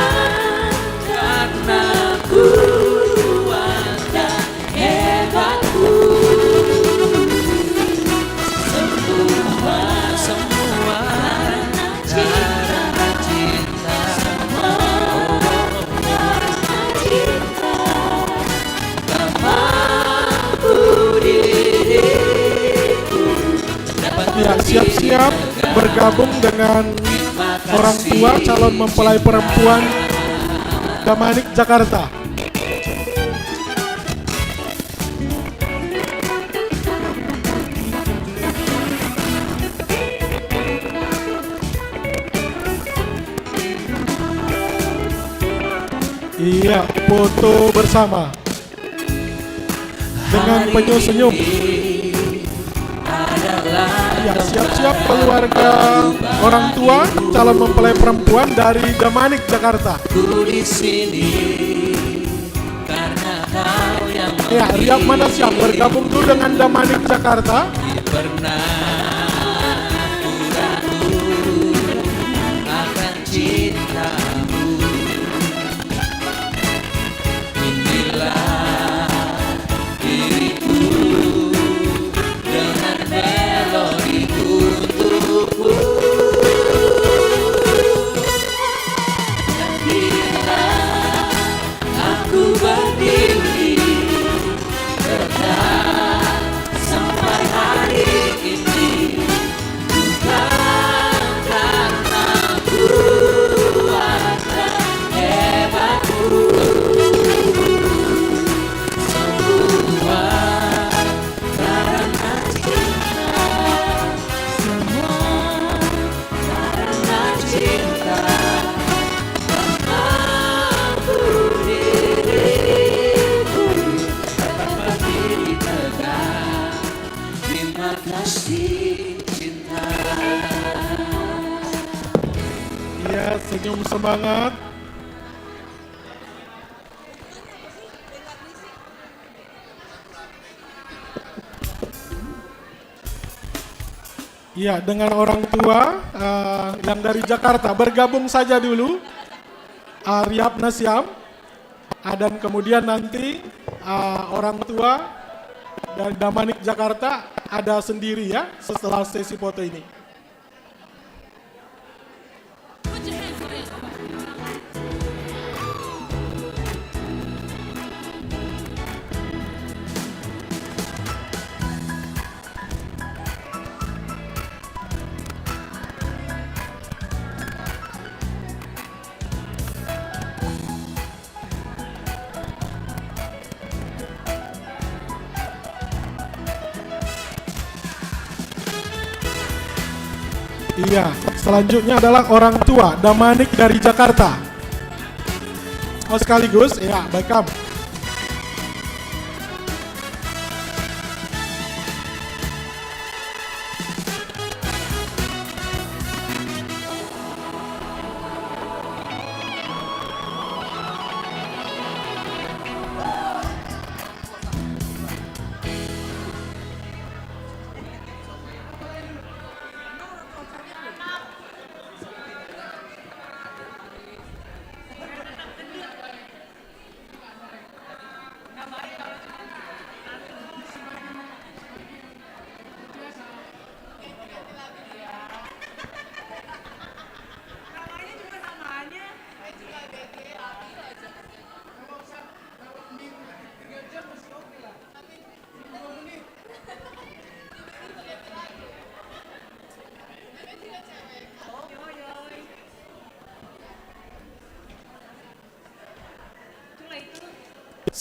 Ya, siap-siap bergabung dengan orang tua calon mempelai perempuan Damanik Jakarta. Iya, foto bersama dengan penyuh-senyum. Ya, siap-siap keluarga orang tua calon mempelai perempuan dari Damanik Jakarta. Ya, Riap mana siap bergabung dulu dengan Damanik Jakarta. lihat senyum semangat. Iya, dengan orang tua yang dari Jakarta bergabung saja dulu. Riap Nasyam, dan kemudian nanti orang tua dari Damanik Jakarta ada sendiri ya setelah sesi foto ini. Iya, selanjutnya adalah orang tua Damanik dari Jakarta. Oh sekaligus, ya baik Kam.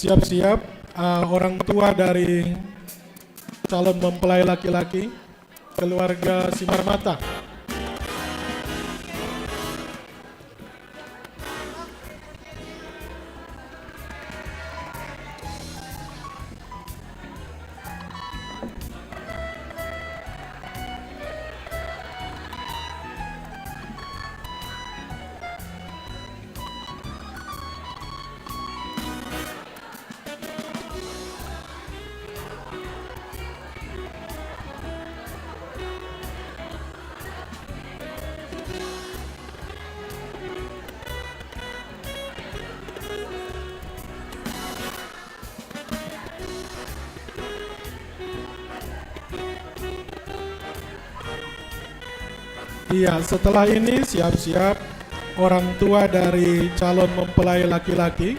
Siap-siap orang tua dari calon mempelai laki-laki, keluarga Sinar Mata. Iya, setelah ini siap-siap orang tua dari calon mempelai laki-laki.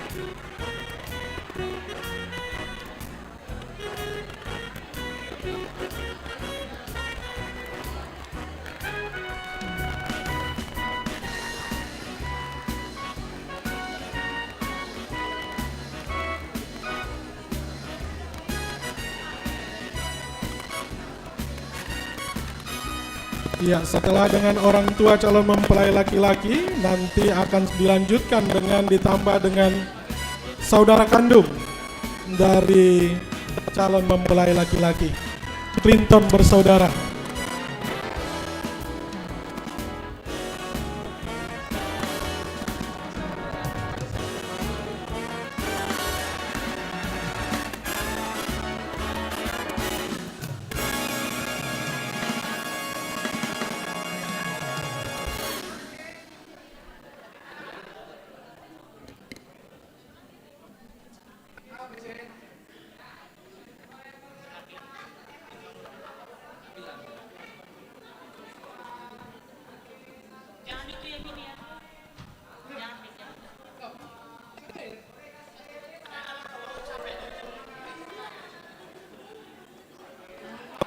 Ya, setelah dengan orang tua calon mempelai laki-laki, nanti akan dilanjutkan dengan ditambah dengan saudara kandung dari calon mempelai laki-laki, Clinton bersaudara.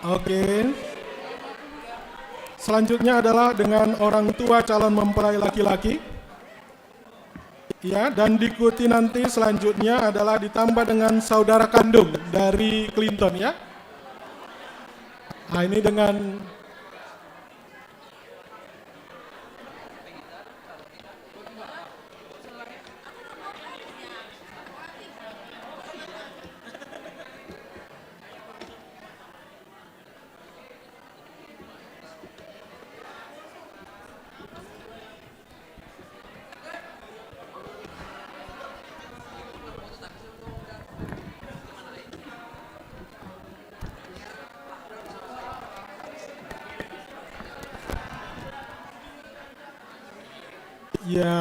Oke. Selanjutnya adalah dengan orang tua calon mempelai laki-laki. Ya, dan diikuti nanti selanjutnya adalah ditambah dengan saudara kandung dari Clinton ya. Nah, ini dengan Ya.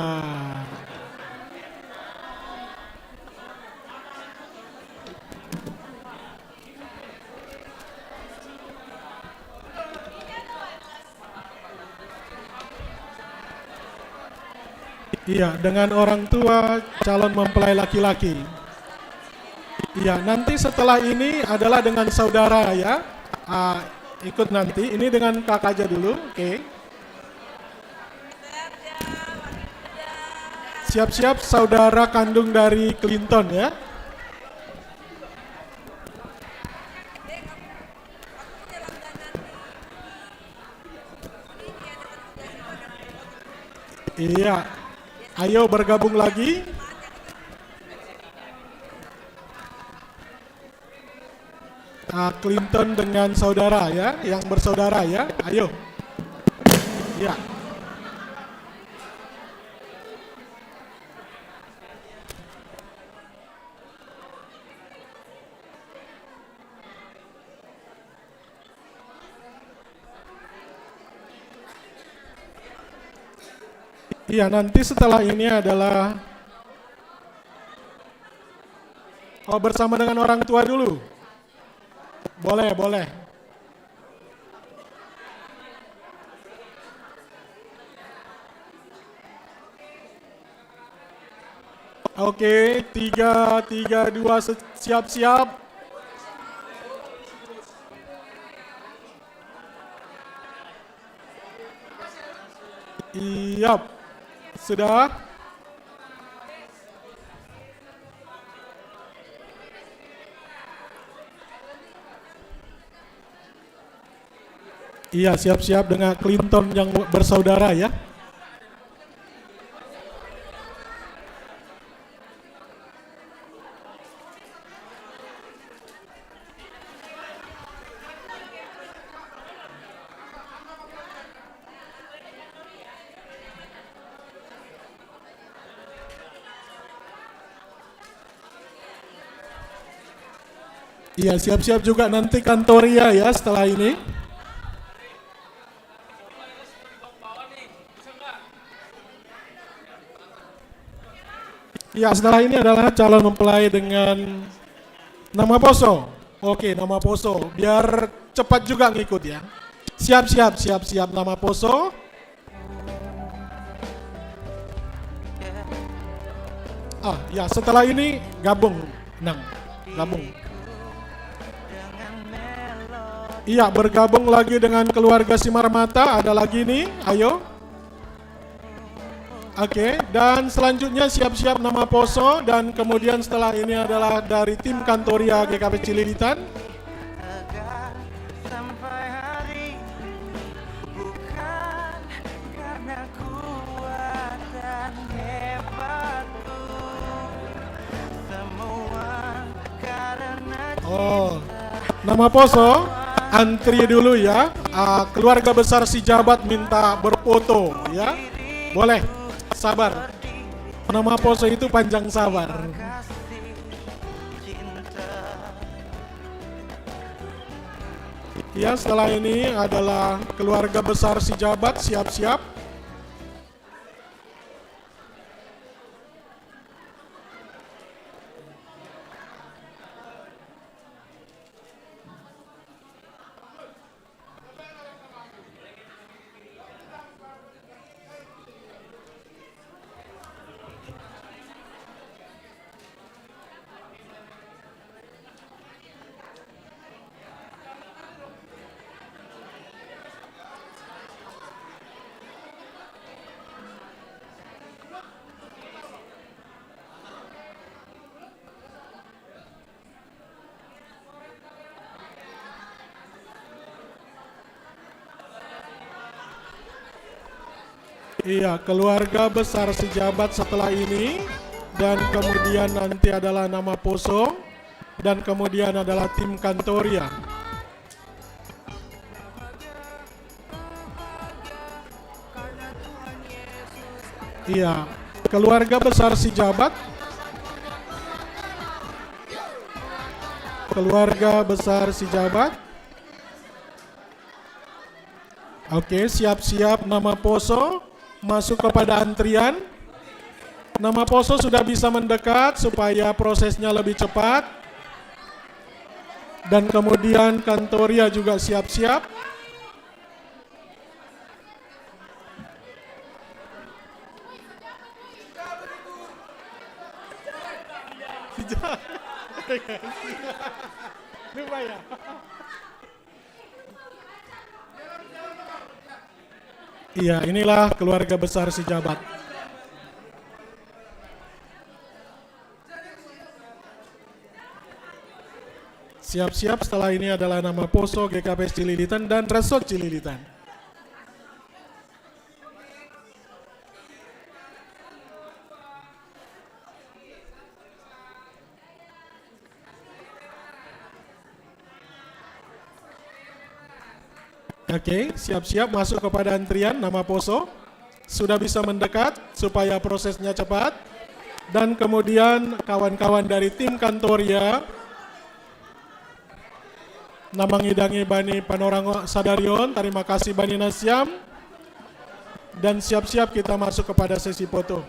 Iya, dengan orang tua calon mempelai laki-laki. Iya, nanti setelah ini adalah dengan saudara ya. Ikut nanti, ini dengan kakak aja dulu, oke. Siap-siap saudara kandung dari Clinton ya. Iya, ayo bergabung lagi. Clinton dengan saudara ya, yang bersaudara ya, ayo. Ya. Iya, nanti setelah ini adalah bersama dengan orang tua dulu. Boleh, boleh. Oke, 3, 2, siap-siap. Iya, sudah. Iya, siap-siap dengan Clinton yang bersaudara ya. Iya, siap-siap juga nanti Kantoria ya setelah ini. Ya, setelah ini adalah calon mempelai dengan nama Poso. Oke, nama Poso. Biar cepat juga ngikut ya. Siap nama Poso. Ya, setelah ini gabung, Nang. Gabung. Iya, bergabung lagi dengan keluarga Simarmata. Ada lagi nih, ayo. Oke, dan selanjutnya siap-siap nama Poso, dan kemudian setelah ini adalah dari tim Kantoria GKP Cililitan. Nama Poso, antri dulu ya. Keluarga besar si Jabat minta berfoto ya. Boleh. Sabar. Nama Poso itu panjang sabar. Ya, setelah ini adalah keluarga besar si Jabat, siap-siap. Iya, keluarga besar si Jabat setelah ini, dan kemudian nanti adalah nama Poso, dan kemudian adalah tim Kantoria. Iya, keluarga besar si Jabat, keluarga besar si Jabat. Oke, siap-siap nama Poso. masuk kepada antrian. Nama poso sudah bisa mendekat supaya prosesnya lebih cepat. Dan kemudian kantoria juga siap-siap. Lupa ya. Iya, inilah keluarga besar Sejabat. Siap-siap, setelah ini adalah nama Poso, GKPS Cililitan, dan Resort Cililitan. Oke, siap-siap masuk kepada antrian nama Poso. Sudah bisa mendekat supaya prosesnya cepat. Dan kemudian kawan-kawan dari tim Kantoria, nama ngidangi Bani Panorango Sadarion, terima kasih Bani Nasyam. Dan siap-siap kita masuk kepada sesi foto.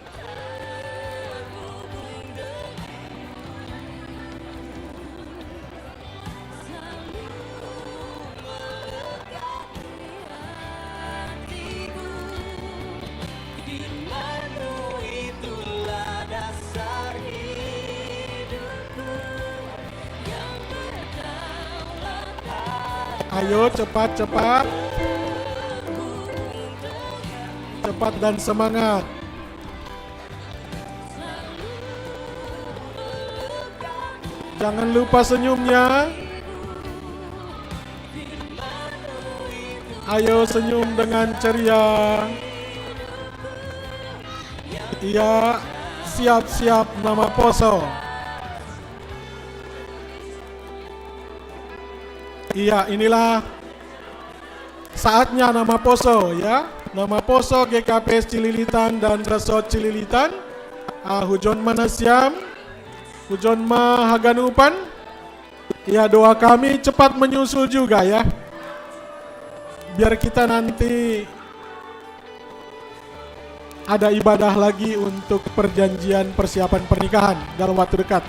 Ayo cepat-cepat. Cepat dan semangat. Jangan lupa senyumnya. Ayo senyum dengan ceria. Iya, siap-siap nama Poso. Iya, inilah saatnya nama Poso ya. Nama Poso, GKPS Cililitan dan Resort Cililitan. Hujon Manasyam, Hujon Mahaganupan. Ya, doa kami cepat menyusul juga ya. Biar kita nanti ada ibadah lagi untuk perjanjian persiapan pernikahan dalam waktu dekat.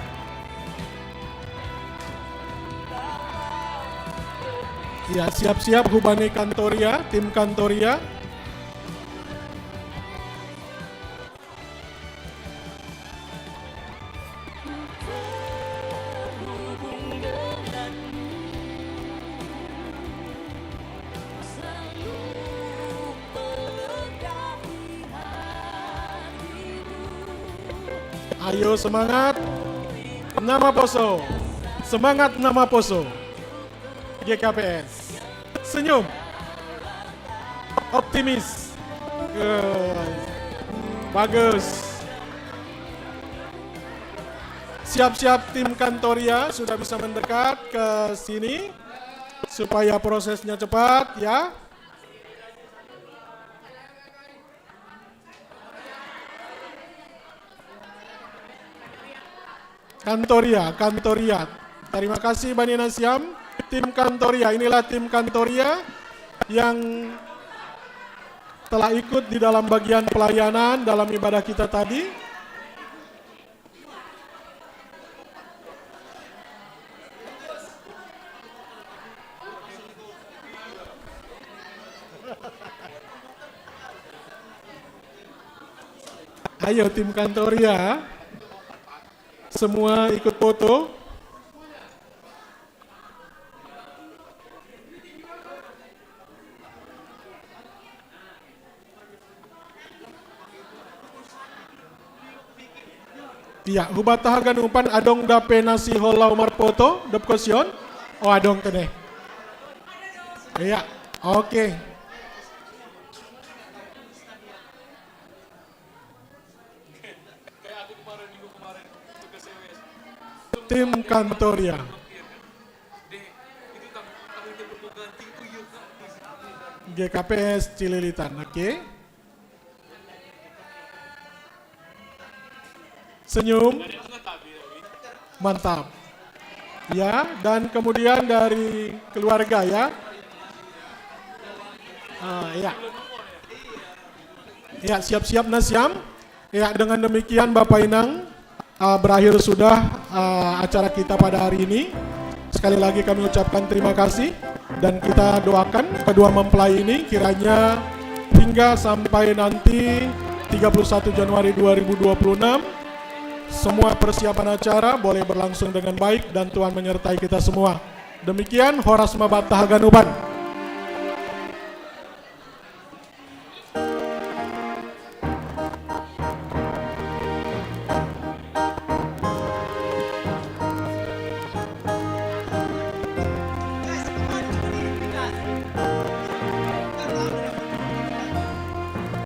Ya, siap-siap Hubane Kantoria, tim Kantoria. Ayo semangat. Nama Poso. Semangat nama Poso. GKPS. Senyum. Optimis. Bagus. Siap-siap tim Kantoria sudah bisa mendekat ke sini supaya prosesnya cepat ya. Kantoria. Terima kasih Bani Nasyam. Tim Kantoria, inilah tim Kantoria yang telah ikut di dalam bagian pelayanan dalam ibadah kita tadi. Ayo tim Kantoria, semua ikut foto. Ya, hubatahagan umpan adong dape nasi holau marpoto, dap kosion. Oh, adong kene. Iya, oke. Tim Kantoria. GKPS Cililitan, oke. Senyum. Mantap. Ya, dan kemudian dari keluarga ya. Ya. Ya, siap-siap Nasyam. Ya, dengan demikian Bapak Inang, berakhir sudah acara kita pada hari ini. Sekali lagi kami ucapkan terima kasih dan kita doakan kedua mempelai ini kiranya hingga sampai nanti 31 Januari 2026 semua persiapan acara boleh berlangsung dengan baik dan Tuhan menyertai kita semua. Demikian Horas Mabata Haganuban.